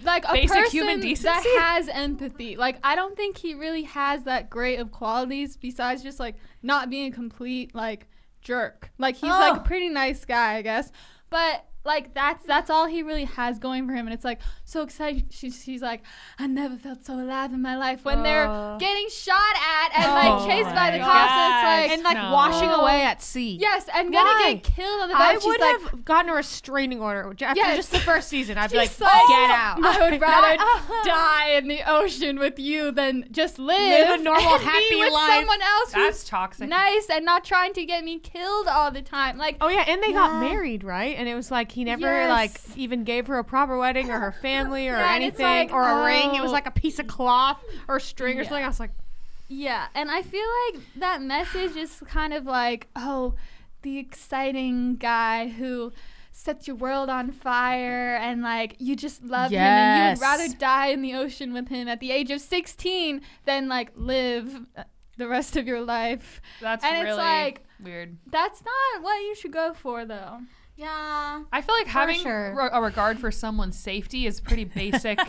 a Basic person human decency? that has empathy. Like, I don't think he really has that great of qualities besides just like not being a complete like jerk. Like, he's like a pretty nice guy, I guess. But like that's all he really has going for him, and it's like so exciting. She's like, I never felt so alive in my life, when they're getting shot at and like chased by the cops, and it's like, and washing away at sea. yes, and Why? gonna get killed on the boat. I She's would like, have gotten a restraining order after Yes. just the first season. I'd be like, she's like, get out. I would rather die in the ocean with you than just live a normal, and happy be with life. someone else That's who's toxic. nice and not trying to get me killed all the time. Like, Oh yeah, and they got married, right? And it was like he never Yes. like even gave her a proper wedding or her family or Yeah, and it's anything like, or a ring. It was oh. like a piece of cloth or string or something. I was like, yeah, and I feel like that message is kind of like, oh, the exciting guy who sets your world on fire, and like you just love him, and you would Yes. rather die in the ocean with him at the age of 16 than like live the rest of your life. That's And really it's like, weird. that's not what you should go for, though. Yeah. I feel like having sure. a regard for someone's safety is pretty basic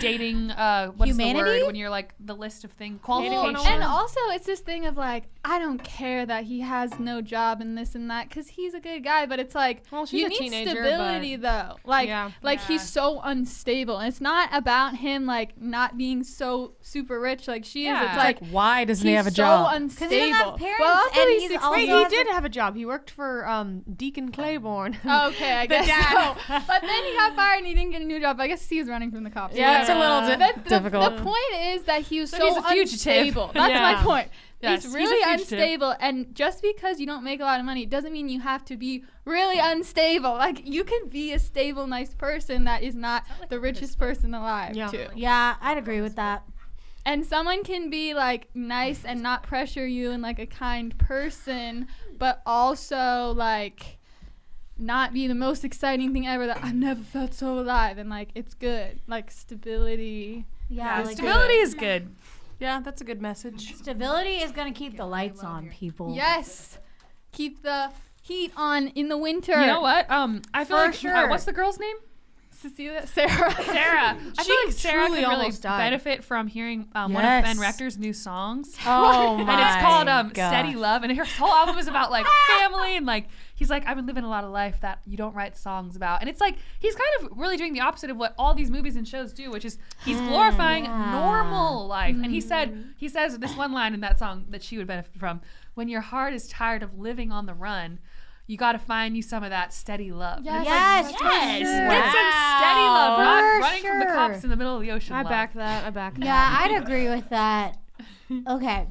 dating. What is the Humanity? word when you're like the list of things Well, qualifications? and also it's this thing of like, I don't care that he has no job and this and that, because he's a good guy, but it's like, Well, she's you a need teenager, stability though. Like, Yeah. he's so unstable, and it's not about him like not being so super rich like she is. Yeah. It's It's like, Why doesn't he he's have a so job? unstable. Because he doesn't have parents, well, also and he's he's 16. also wait, he has did have a job. He worked for Deacon Claiborne. Okay, I guess dad. so. But then he got fired and he didn't get a new job. I guess he was running from the cops. Yeah, it's a little difficult. The point is that he was So so he's a fugitive. unstable. That's Yeah. my point. Yes, he's he's a really fugitive. unstable, and just because you don't make a lot of money doesn't mean you have to be really unstable. Like, you can be a stable, nice person that is not the richest person alive, Yeah. too. Yeah, I'd agree with that. And someone can be like nice and not pressure you and like a kind person, but also like not be the most exciting thing ever, that I've never felt so alive, and like it's good. Like, stability. Yeah, like Stability is good. Yeah, that's a good message. stability is gonna keep the lights on, people. Yes. Keep the heat on in the winter. You know what? I feel For like sure. what's the girl's name? Cecilia? Sarah. Sarah. I feel like Sarah truly could really almost died. benefit from hearing one of Yes. Ben Rector's new songs. Oh my And it's called gosh. Steady Love, and her whole album is about like family, and like he's like, I've been living a lot of life that you don't write songs about. And it's like he's kind of really doing the opposite of what all these movies and shows do, which is he's glorifying normal life. And he says this one line in that song that she would benefit from: when your heart is tired of living on the run, you got to find you some of that steady love. And it's Yes, like, for yes, sure. get some steady love, not For running from the sure. cops in the middle of the ocean. I love. back that. Yeah, I'd agree with that. Okay.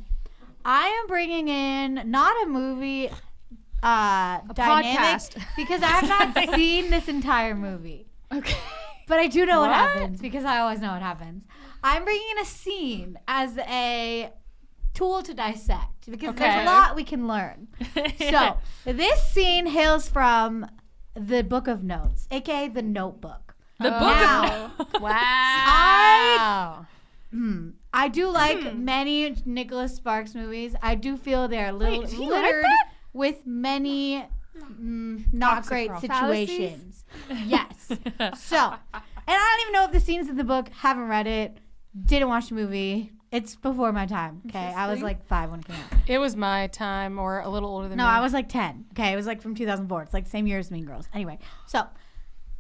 I am bringing in not a movie dynamic podcast. because I have not seen this entire movie. Okay. But I do know what happens because I always know what happens. I'm bringing in a scene as a tool to dissect because there's a lot we can learn. So this scene hails from the Book of Notes, aka the Notebook. The book Now, of Wow. I do like many Nicholas Sparks movies. I do feel they're a little Wait, he littered liked with many not great situations. Yes. So, and I don't even know if the scenes in the book, haven't read it, didn't watch the movie, It's before my time. Okay, I was like 5 when it came out. It was my time, or a little older than No, me. I was like 10. Okay, it was like from 2004. It's like same year as Mean Girls. Anyway, so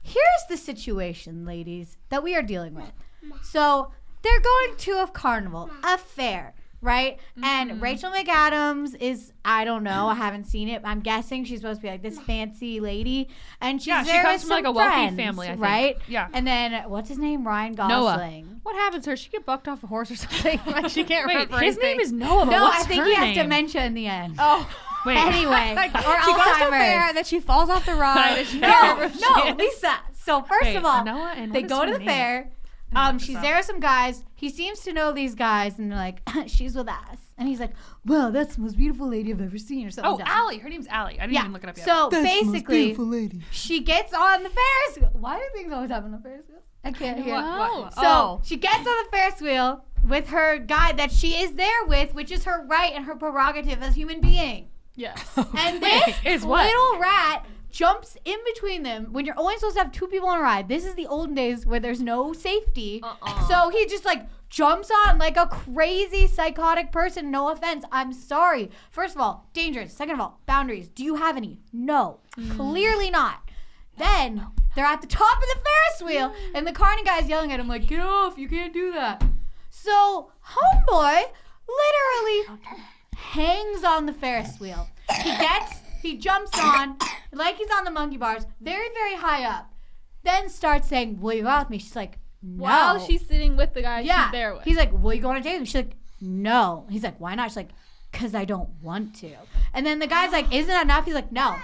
here's the situation, ladies, that we are dealing with. So they're going to a carnival, a fair, right? And Rachel McAdams is, I don't know, I haven't seen it. I'm guessing she's supposed to be like this fancy lady, and she's Yeah, she there comes with from, like, some a wealthy friends, family, I think. right? Yeah. And then what's his name? Ryan Gosling. What happens to her? She get bucked off a horse or something? Like she can't Wait, remember his anything. name is Noah. But No, what's I think her he has name? dementia in the end. Oh, Wait. Anyway, or she goes to a fair, Alzheimer's. and then she falls off the ride. And she No, can't remember who she no, is. Lisa. So first Wait, of all, Noah and they what is go her to the name? fair. She's there with some guys. He seems to know these guys, and they're like, "She's with us," and he's like, "Well, that's the most beautiful lady I've ever seen," or something. Oh, Allie. Her name's Allie. I didn't even look it up yet. So basically, she gets on the Ferris wheel. Why do things always happen on Ferris wheels? I can't hear. What? So she gets on the Ferris wheel with her guy that she is there with, which is her right and her prerogative as human being. Yes. And this Is what? little rat jumps in between them when you're only supposed to have 2 people on a ride. This is the olden days where there's no safety. So he just like jumps on like a crazy psychotic person. No offense. I'm sorry. First of all, dangerous. Second of all, boundaries. Do you have any? No. Clearly not. Then they're at the top of the Ferris wheel and the carny guy's yelling at him like, "Get off, you can't do that." So homeboy literally hangs on the Ferris wheel. He jumps on like he's on the monkey bars, very, very high up. Then starts saying, "Will you go out with me?" She's like, "No." While she's sitting with the guy yeah. she's there with. He's like, "Will you go on a date with me?" She's like, "No." He's like, "Why not?" She's like, "'Cause I don't want to." And then the guy's like, "Isn't that enough?" He's like, "No."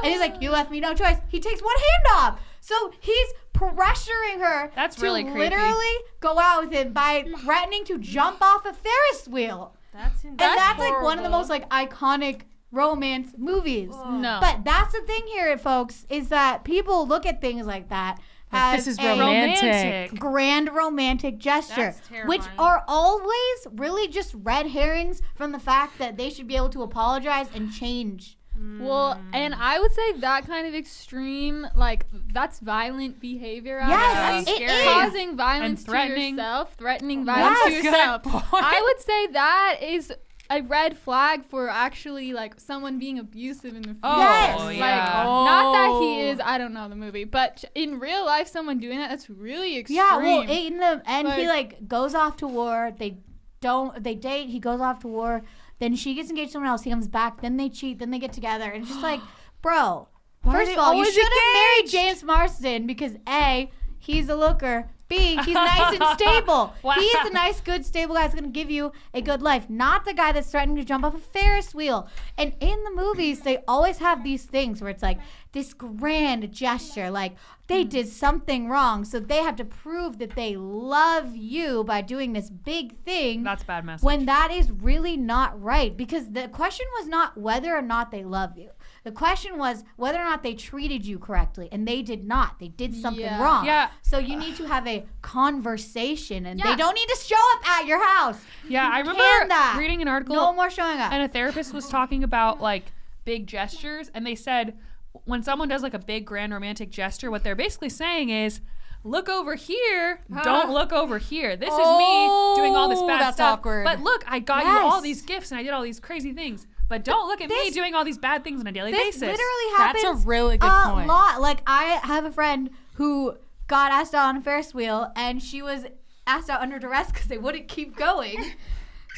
And he's like, "You left me no choice." He takes one hand off. So he's pressuring her That's to really creepy. literally go out with him by threatening to jump off a Ferris wheel. And that's like one of the most like iconic romance movies. No. But that's the thing here, folks, is that people look at things like that as this is a romantic. grand romantic gesture, That's which terrifying. are always really just red herrings from the fact that they should be able to apologize and change. Well, and I would say that kind of extreme, like, that's violent behavior. Yes, actually. it is. Causing violence And threatening. to yourself, threatening violence to Yes. yourself. Good point. I would say that is a red flag for actually, like, someone being abusive in the future. Yes. Oh, Like, yeah. not that he is, I don't know the movie, but in real life, someone doing that, that's really extreme. Yeah, well, in the end, he Like- like goes off to war. They date. He goes off to war. Then she gets engaged to someone else. He comes back. Then they cheat. Then they get together. And it's just like, bro. First they of all, you always should have married James Marsden because A, he's a looker. B, he's nice and stable. Wow. He's a nice, good, stable guy that's going to give you a good life, not the guy that's threatening to jump off a Ferris wheel. And in the movies, they always have these things where it's like this grand gesture, like they did something wrong, so they have to prove that they love you by doing this big thing. That's a bad message. When that is really not right, because the question was not whether or not they love you. The question was whether or not they treated you correctly, and they did not. They did something Yeah. wrong. Yeah. So you need to have a conversation, and Yeah. they don't need to show up at your house. Yeah, I Can remember that. reading an article No more showing up. and a therapist was talking about like big gestures, and they said when someone does like a big grand romantic gesture, what they're basically saying is, look over here, don't look over here. This is me doing all this bad that's stuff. awkward. But look, I got you all Yes. these gifts and I did all these crazy things. But don't look at me This- doing all these bad things on a daily This basis. literally That's happens a really good a point. lot. Like I have a friend who got asked out on a Ferris wheel, and she was asked out under duress because they wouldn't keep going.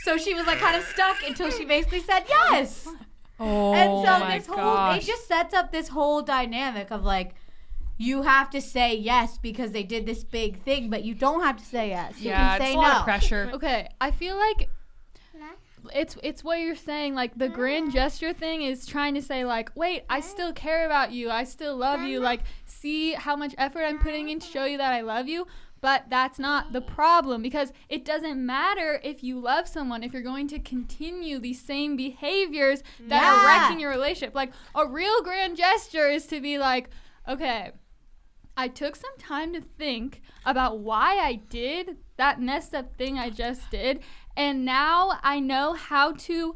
So she was like kind of stuck until she basically said yes. Oh, And so my this whole gosh. it just sets up this whole dynamic of like you have to say yes because they did this big thing, but you don't have to say yes. You Yeah, can it's say a lot no. of pressure. Okay, I feel like it's what you're saying, like the grand gesture thing is trying to say like, wait, I still care about you, I still love you, like see how much effort I'm putting in to show you that I love you. But that's not the problem, because it doesn't matter if you love someone if you're going to continue these same behaviors that are Yeah. wrecking your relationship. Like a real grand gesture is to be like, okay, I took some time to think about why I did that messed up thing I just did, and now I know how to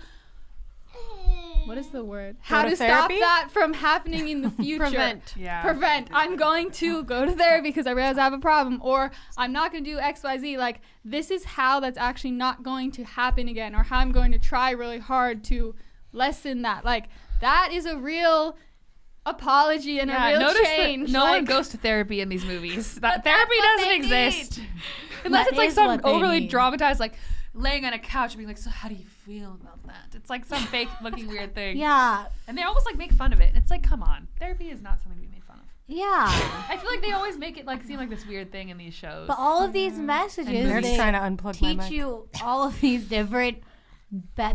what is the word? How to to stop therapy? that from happening in the future. Prevent. Yeah. Prevent. I'm going to go to therapy because I realize I have a problem, or I'm not going to do XYZ. Like, this is how that's actually not going to happen again, or how I'm going to try really hard to lessen that. Like, that is a real apology and a real notice change. that no like, one goes to therapy in these movies. That But therapy that's what doesn't they exist. Unless That it's like is some what they overly need. dramatized, like laying on a couch and being like, so how do you feel about that? It's like some fake looking weird thing. Yeah. And they almost like make fun of it. It's like, come on. Therapy is not something to be made fun of. Yeah. I feel like they always make it like seem like this weird thing in these shows. But all of these messages, They're just they trying to unplug my teach mic. you all of these different.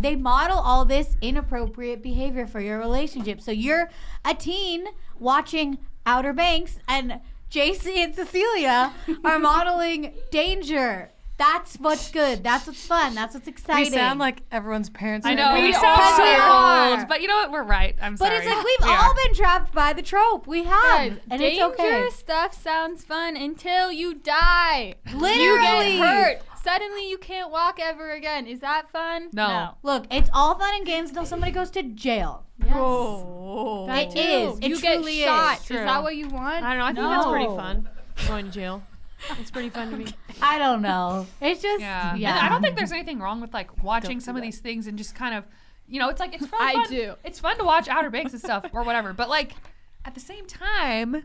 They model all this inappropriate behavior for your relationship. So you're a teen watching Outer Banks, and JC and Cecilia are modeling danger. That's what's good. That's what's fun. That's what's We exciting. sound like everyone's parents. I right know, now. we We sound are. so We are. old. But you know what? We're right. I'm but sorry. it's like we've We all are. been trapped by the trope. We have, Guys, and it's okay. dangerous stuff sounds fun until you die. Literally. You get hurt. Suddenly you can't walk ever again. Is that fun? No. Look, it's all fun and games until somebody goes to jail. Oh. That It too. is. It You get truly shot. is. Is True. that what you want? I don't know. I think that's pretty No. fun. Going to jail. It's pretty fun to me. I don't know. It's just Yeah. yeah. And I don't think there's anything wrong with like watching some of these things and just kind of, you know, it's like it's fun. I do. It's fun to watch Outer Banks and stuff or whatever. But like at the same time,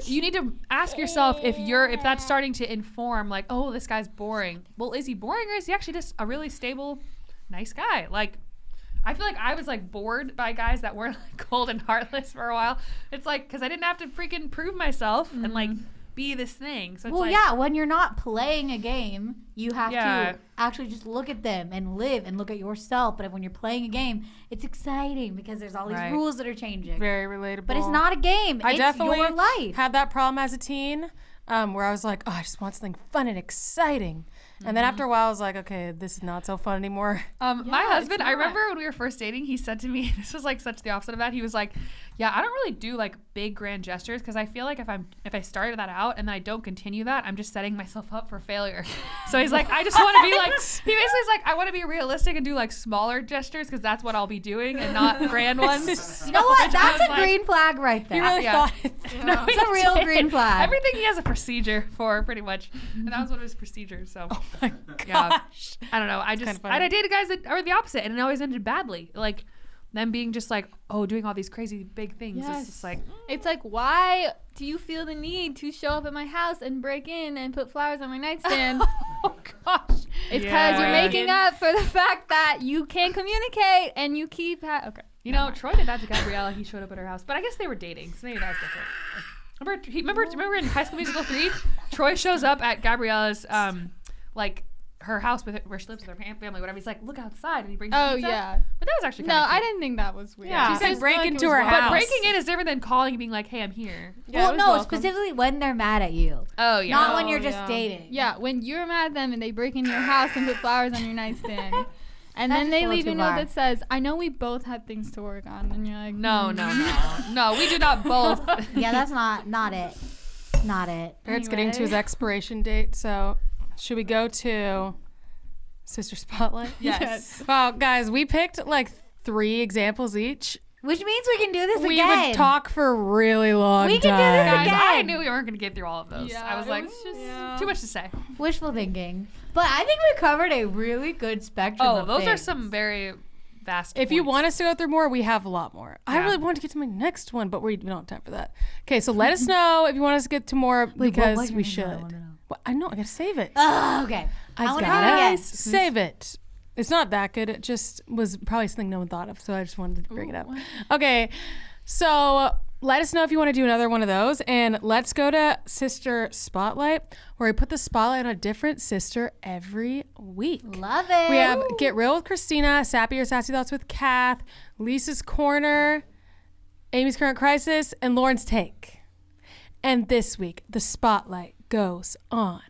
you need to ask yourself if that's starting to inform like, oh, this guy's boring. Well, is he boring or is he actually just a really stable, nice guy? Like, I feel like I was like bored by guys that weren't like cold and heartless for a while. It's like because I didn't have to freaking prove myself and like be this thing. So it's Well, like, yeah, when you're not playing a game, you have Yeah. to actually just look at them and live and look at yourself. But when you're playing a game, it's exciting because there's all these Right. rules that are changing. Very relatable. But it's not a game. I it's definitely your life. had that problem as a teen, where I was like, oh, I just want something fun and exciting. And then after a while, I was like, okay, this is not so fun anymore. My husband, I remember when we were first dating, he said to me, this was like such the opposite of that. He was like, yeah, I don't really do like big grand gestures because I feel like if I started that out and then I don't continue that, I'm just setting myself up for failure. So he's like, I just want to be like, he basically is like, I want to be realistic and do like smaller gestures because that's what I'll be doing and not grand ones. You know what? Which I That's was a like- green flag right there. You really Yeah. thought it. No, It's a real green flag. Everything he has a procedure for, pretty much, and that was one of his procedures. So, Oh my yeah, gosh. I don't know. I kinda just funny. I dated guys that are the opposite, and it always ended badly. Like them being just like, oh, doing all these crazy big things. It's Yes. just like, It's like, why do you feel the need to show up at my house and break in and put flowers on my nightstand? oh gosh. It's because Yeah. you're making up for the fact that you can't communicate and you keep okay. You know, Troy did that to Gabriella. He showed up at her house, but I guess they were dating, so maybe that was different. Remember in High School Musical 3, Troy shows up at Gabriella's like her house where she lives with her family, whatever. He's like, look outside, and he brings Oh pizza. yeah. But that was actually No, kind of I didn't think that was weird. Yeah. She She said just break felt like it into was her wrong. But house. breaking in is different than calling and being like, hey, I'm here. Yeah, it well, was no, welcome. specifically when they're mad at you. Oh yeah. Not when you're Oh, just yeah. dating. Yeah, when you're mad at them and they break into your house and put flowers on your nightstand. And That's then just they a little leave you a too note far. that says, I know we both had things to work on. And you're like, No, no, we do not both. Yeah, that's not it. Not it. Barrett's getting to his Anyway. expiration date, so should we go to Sister Spotlight? Yes. Well, guys, we picked like 3 examples each. Which means we can do this We again. would talk for a really long We can do time. this Guys, again. I knew we weren't going to get through all of those. Yeah, I was it like, was just- too much to say. Wishful thinking. But I think we covered a really good spectrum Oh, of those are things. some very vast If you points. want us to go through more, we have a lot more. I Yeah. really wanted to get to my next one, but we don't have time for that. Okay, so let us know if you want us to get to more because what's your we name? should. I wanna know. Well, I know, I gotta save it. Okay. I wanna gotta know again. save it. It's not that good. It just was probably something no one thought of, so I just wanted to bring it up. Okay, so let us know if you want to do another one of those, and let's go to Sister Spotlight, where we put the spotlight on a different sister every week. Love it. We have Get Real with Christina, Sappy or Sassy Thoughts with Kath, Lisa's Corner, Amy's Current Crisis, and Lauren's Take. And this week, the spotlight goes on.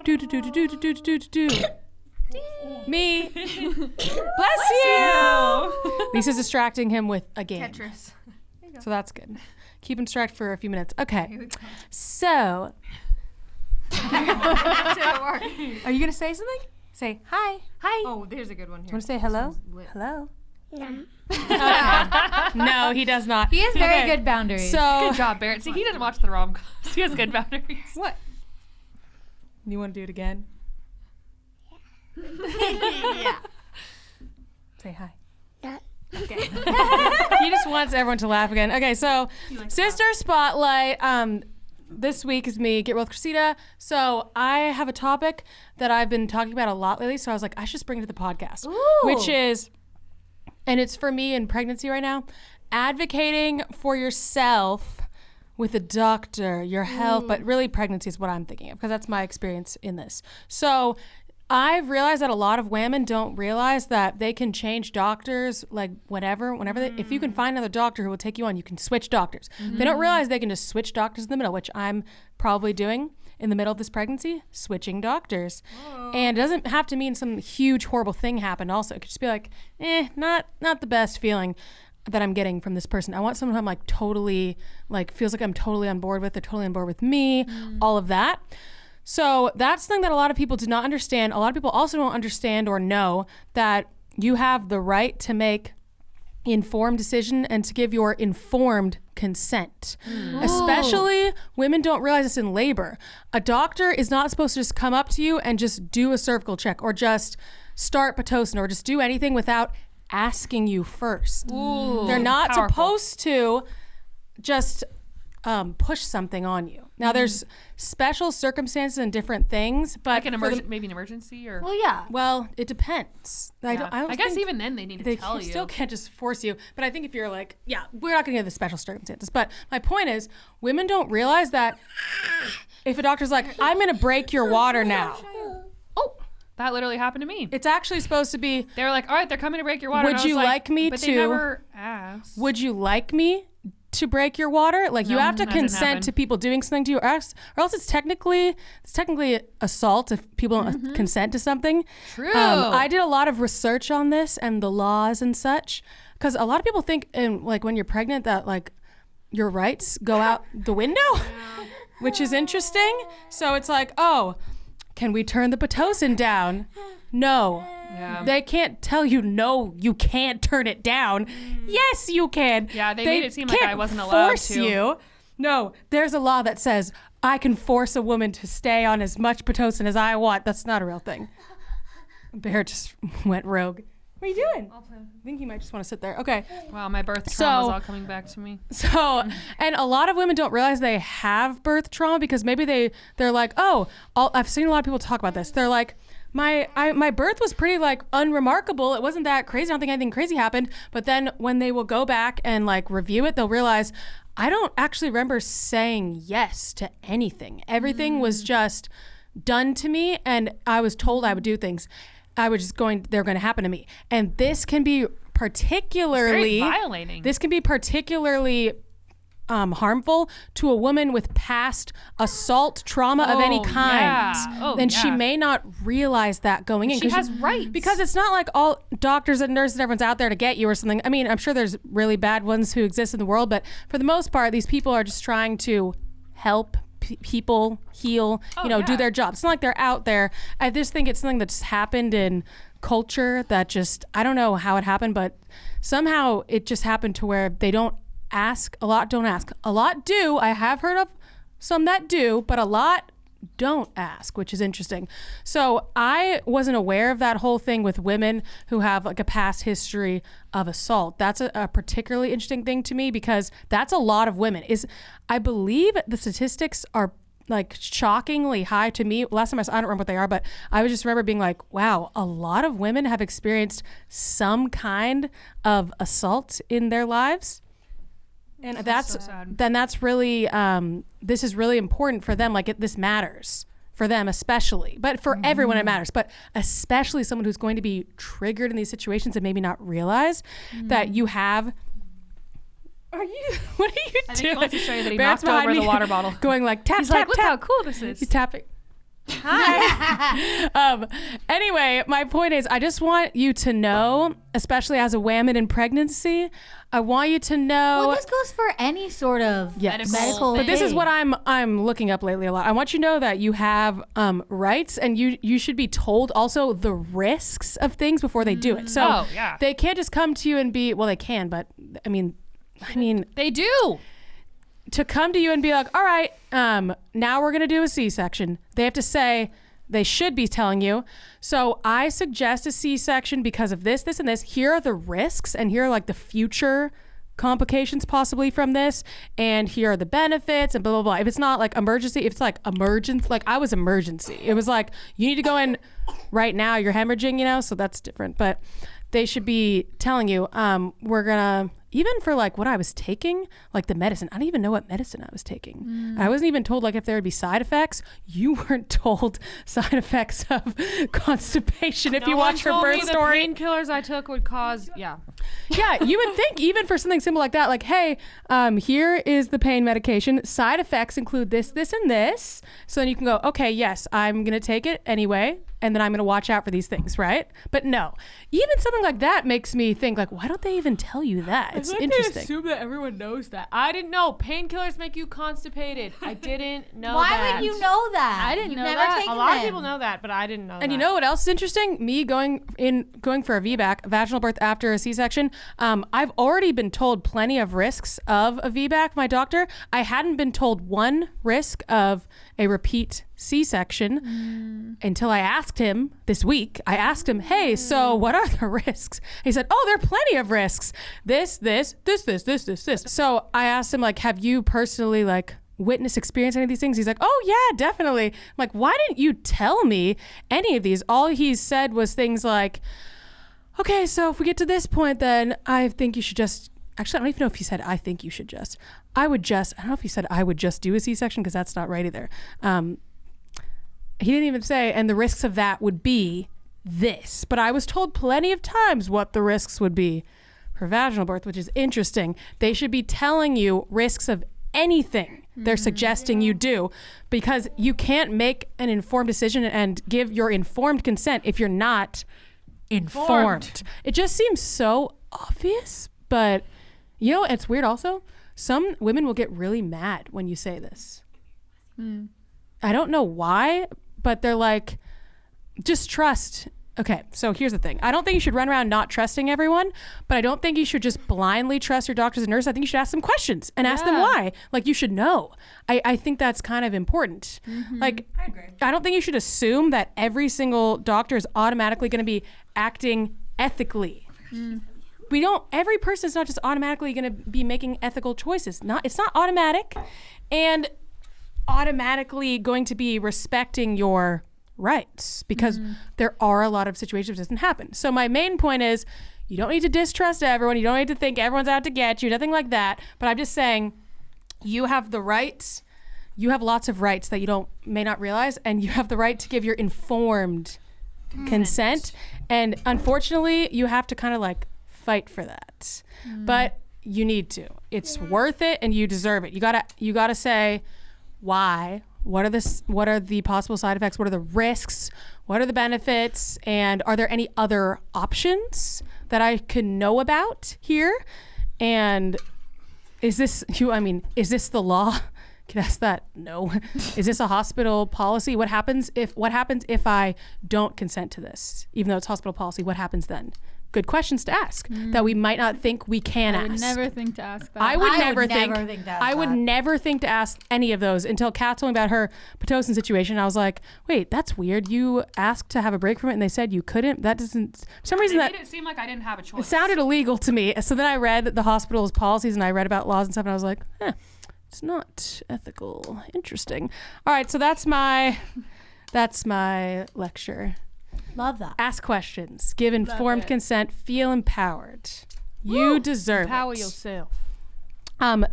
Do do do do do do do do do do. Me. Bless you. Lisa's distracting him with a game. Tetris. So that's good. Keep him distracted for a few minutes. Okay. So, are you gonna say something? Say hi. Hi. Oh, there's a good one here. Want to say hello? This one's lit. Hello. No, he does not. He has very Okay. good boundaries. So Good job, Barrett. See, he doesn't watch the rom-coms. He has good boundaries. what? You want to do it again? Say hi. Okay. He just wants everyone to laugh again. Okay, so Sister Spotlight. This week is me, Get Real with Christina. So I have a topic that I've been talking about a lot lately. So I was like, I should just bring it to the podcast, which is, and it's for me in pregnancy right now, advocating for yourself with a doctor, your health, but really pregnancy is what I'm thinking of because that's my experience in this. So I've realized that a lot of women don't realize that they can change doctors like whenever they, if you can find another doctor who will take you on, you can switch doctors. They don't realize they can just switch doctors in the middle, which I'm probably doing in the middle of this pregnancy, switching doctors. And it doesn't have to mean some huge horrible thing happened also. It could just be like, not the best feeling that I'm getting from this person. I want someone who I'm like totally, like feels like I'm totally on board with, they're totally on board with me, all of that. So that's something that a lot of people do not understand. A lot of people also don't understand or know that you have the right to make informed decision and to give your informed consent. Especially women don't realize this in labor. A doctor is not supposed to just come up to you and just do a cervical check or just start Pitocin or just do anything without asking you first. They're not supposed to just push something on you. Now there's special circumstances and different things, but Like maybe an emergency or. well, yeah. well, it depends. I don't I guess think even then they need to they tell you. still can't just force you. But I think if you're like, yeah, we're not going to get the special circumstances. But my point is, women don't realize that if a doctor's like, I'm going to break your water now, That literally happened to me. it's actually supposed to be, They were like, all right, they're coming to break your water. Would And I was you like me but to- They never asked. would you like me to break your water? Like you No, have to that didn't consent happen. to people doing something to you, or else it's technically assault if people don't consent to something. True. I did a lot of research on this and the laws and such, because a lot of people think, like when you're pregnant, that like your rights go out the window, which is interesting. So it's like, oh, can we turn the Pitocin down? No. Yeah. They can't tell you no, you can't turn it down. Yes, you can. Yeah, they made it seem like I can't wasn't allowed force to. you. No, there's a law that says I can force a woman to stay on as much Pitocin as I want. That's not a real thing. Bear just went rogue. What are you doing? I think he might just want to sit there. Okay. Wow, my birth trauma is So- all coming back to me. So, and a lot of women don't realize they have birth trauma because maybe they're like, oh, I've seen a lot of people talk about this. They're like, my birth was pretty like unremarkable. It wasn't that crazy. I don't think anything crazy happened. But then when they will go back and like review it, they'll realize I don't actually remember saying yes to anything. Everything was just done to me, and I was told I would do things. They're going to happen to me. And this can be particularly Very violating. This can be particularly harmful to a woman with past assault trauma of any Oh, kind. yeah. Oh, and she yeah. may not realize that going in. She 'cause has rights. Because it's not like all doctors and nurses and everyone's out there to get you or something. I mean, I'm sure there's really bad ones who exist in the world, but for the most part, these people are just trying to help people heal, do their job. It's not like they're out there. I just think it's something that just happened in culture that just, I don't know how it happened, but somehow it just happened to where they don't ask. A lot don't ask. A lot do. I have heard of some that do, but a lot don't ask, which is interesting. So I wasn't aware of that whole thing with women who have like a past history of assault. That's a particularly interesting thing to me because that's a lot of women. I believe the statistics are like shockingly high to me. Last time I don't remember what they are, but I just remember being like, wow, a lot of women have experienced some kind of assault in their lives. And that's so sad. then that's really this is really important for them. Like this matters for them especially, but for everyone it matters. But especially someone who's going to be triggered in these situations and maybe not realize that you have. Are you? What are you I think doing? he wants to show you that he Barrett's knocked over behind the me, water bottle. going like tap He's tap like, look tap. how cool this is. He's tapping. Hi. Anyway, my point is, I just want you to know, especially as a woman in pregnancy, I want you to know. Well, this goes for any sort of medical. But this is thing. what I'm looking up lately a lot. I want you to know that you have rights, and you should be told also the risks of things before they do it. So they can't just come to you and be, well, they can, but I mean, They do. to come to you and be like, all right, now we're going to do a C-section. They have to say, they should be telling you. So I suggest a C-section because of this, and this. Here are the risks, and here are like the future complications possibly from this, and here are the benefits, and blah, blah, blah. If it's not like emergency, if it's like emergency, like I was emergency. It was like, you need to go in right now, you're hemorrhaging, so that's different. But they should be telling you, we're gonna, even for like what I was taking, like the medicine, I didn't even know what medicine I was taking. I wasn't even told like if there would be side effects. You weren't told side effects of constipation if you watch her birth story. The painkillers I took would cause, Yeah, you would think even for something simple like that, like, hey, here is the pain medication. Side effects include this, this, and this. So then you can go, okay, yes, I'm going to take it anyway, and then I'm going to watch out for these things, right? But no, even something like that makes me think, like, why don't they even tell you that? It's interesting. They assume that everyone knows that. I didn't know. Painkillers make you constipated. I didn't know Why that. would you know that? I didn't You've know never that. taken A lot of them. people know that, but I didn't know that. And you know what else is interesting? Me going for a VBAC, vaginal birth after a C-section. I've already been told plenty of risks of a VBAC. My doctor, I hadn't been told one risk of a repeat C-section until I asked him this week. I asked him, hey, so what are the risks? He said, oh, there are plenty of risks. This. So I asked him, like, have you personally, like, witness experience any of these things? He's like, oh yeah, definitely. I'm like, why didn't you tell me any of these? All he said was things like, okay, so if we get to this point, then I think you should just, actually, I don't even know if he said, I think you should just, I don't know if he said I would just do a C-section, because that's not right either. He didn't even say, and the risks of that would be this, but I was told plenty of times what the risks would be for vaginal birth, which is interesting. They should be telling you risks of anything they're suggesting you do, because you can't make an informed decision and give your informed consent if you're not informed. It just seems so obvious, but you know, it's weird also. Some women will get really mad when you say this. I don't know why, but they're like, just trust. Okay, so here's the thing. I don't think you should run around not trusting everyone, but I don't think you should just blindly trust your doctors and nurses. I think you should ask them questions and ask them why. Like, you should know. I think that's kind of important. Like, I agree. I don't think you should assume that every single doctor is automatically going to be acting ethically. Every person is not just automatically going to be making ethical choices. It's not automatic, and automatically going to be respecting your rights, because there are a lot of situations where this doesn't happen. So my main point is, you don't need to distrust everyone. You don't need to think everyone's out to get you, nothing like that. But I'm just saying, you have the rights. You have lots of rights that you may not realize, and you have the right to give your informed consent. And unfortunately, you have to kind of like fight for that. But you need to. It's worth it, and you deserve it. You gotta say why. What are the possible side effects? What are the risks? What are the benefits? And are there any other options that I can know about here? And is this the law? Can I ask that? No. Is this a hospital policy? What happens if I don't consent to this? Even though it's hospital policy, what happens then? Good questions to ask that we might not think we can ask. I would never think to ask that. I would never think to ask any of those until Kat told me about her Pitocin situation. I was like, wait, that's weird. You asked to have a break from it and they said you couldn't? That doesn't, for some reason It made it seem like I didn't have a choice. it sounded illegal to me. So then I read the hospital's policies and I read about laws and stuff, and I was like, it's not ethical. Interesting. All right, so that's my lecture. Love that. Ask questions. Give informed consent. Feel empowered. You deserve Empower it. yourself.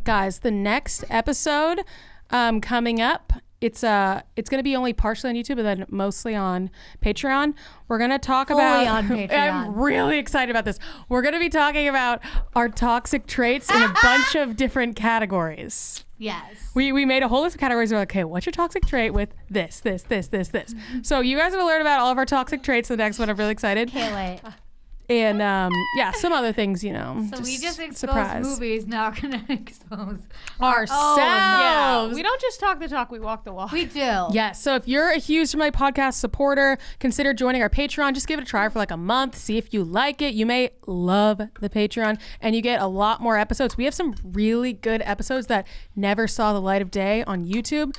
Guys, the next episode coming up it's going to be only partially on YouTube, but then mostly on Patreon. We're going to talk Fully about on Patreon. I'm really excited about this. We're going to be talking about our toxic traits in a bunch of different categories. Yes. We made a whole list of categories. We're like, okay, what's your toxic trait with this? So you guys are going to learn about all of our toxic traits in the next one. I'm really excited. Can't wait. And yeah, some other things, you know. So we just exposed surprise. movies. Now we're gonna expose Ourselves. Yeah, we don't just talk the talk, we walk the walk. We do. Yeah, so if you're a huge My Podcast supporter, consider joining our Patreon. Just give it a try for like a month. See if you like it. You may love the Patreon, and you get a lot more episodes. We have some really good episodes that never saw the light of day on YouTube.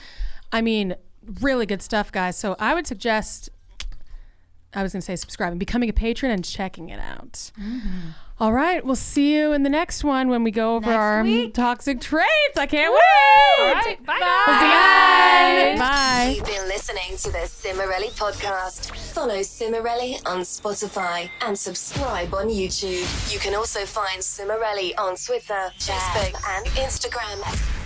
I mean, really good stuff, guys. So I would suggest, I was going to say subscribing, becoming a patron and checking it out. All right, we'll see you in the next one when we go over Next our week. toxic traits. I can't wait. All right, bye. We'll see you guys. Bye. You've been listening to the Cimarelli podcast. Follow Cimarelli on Spotify and subscribe on YouTube. You can also find Cimarelli on Twitter, Facebook, and Instagram.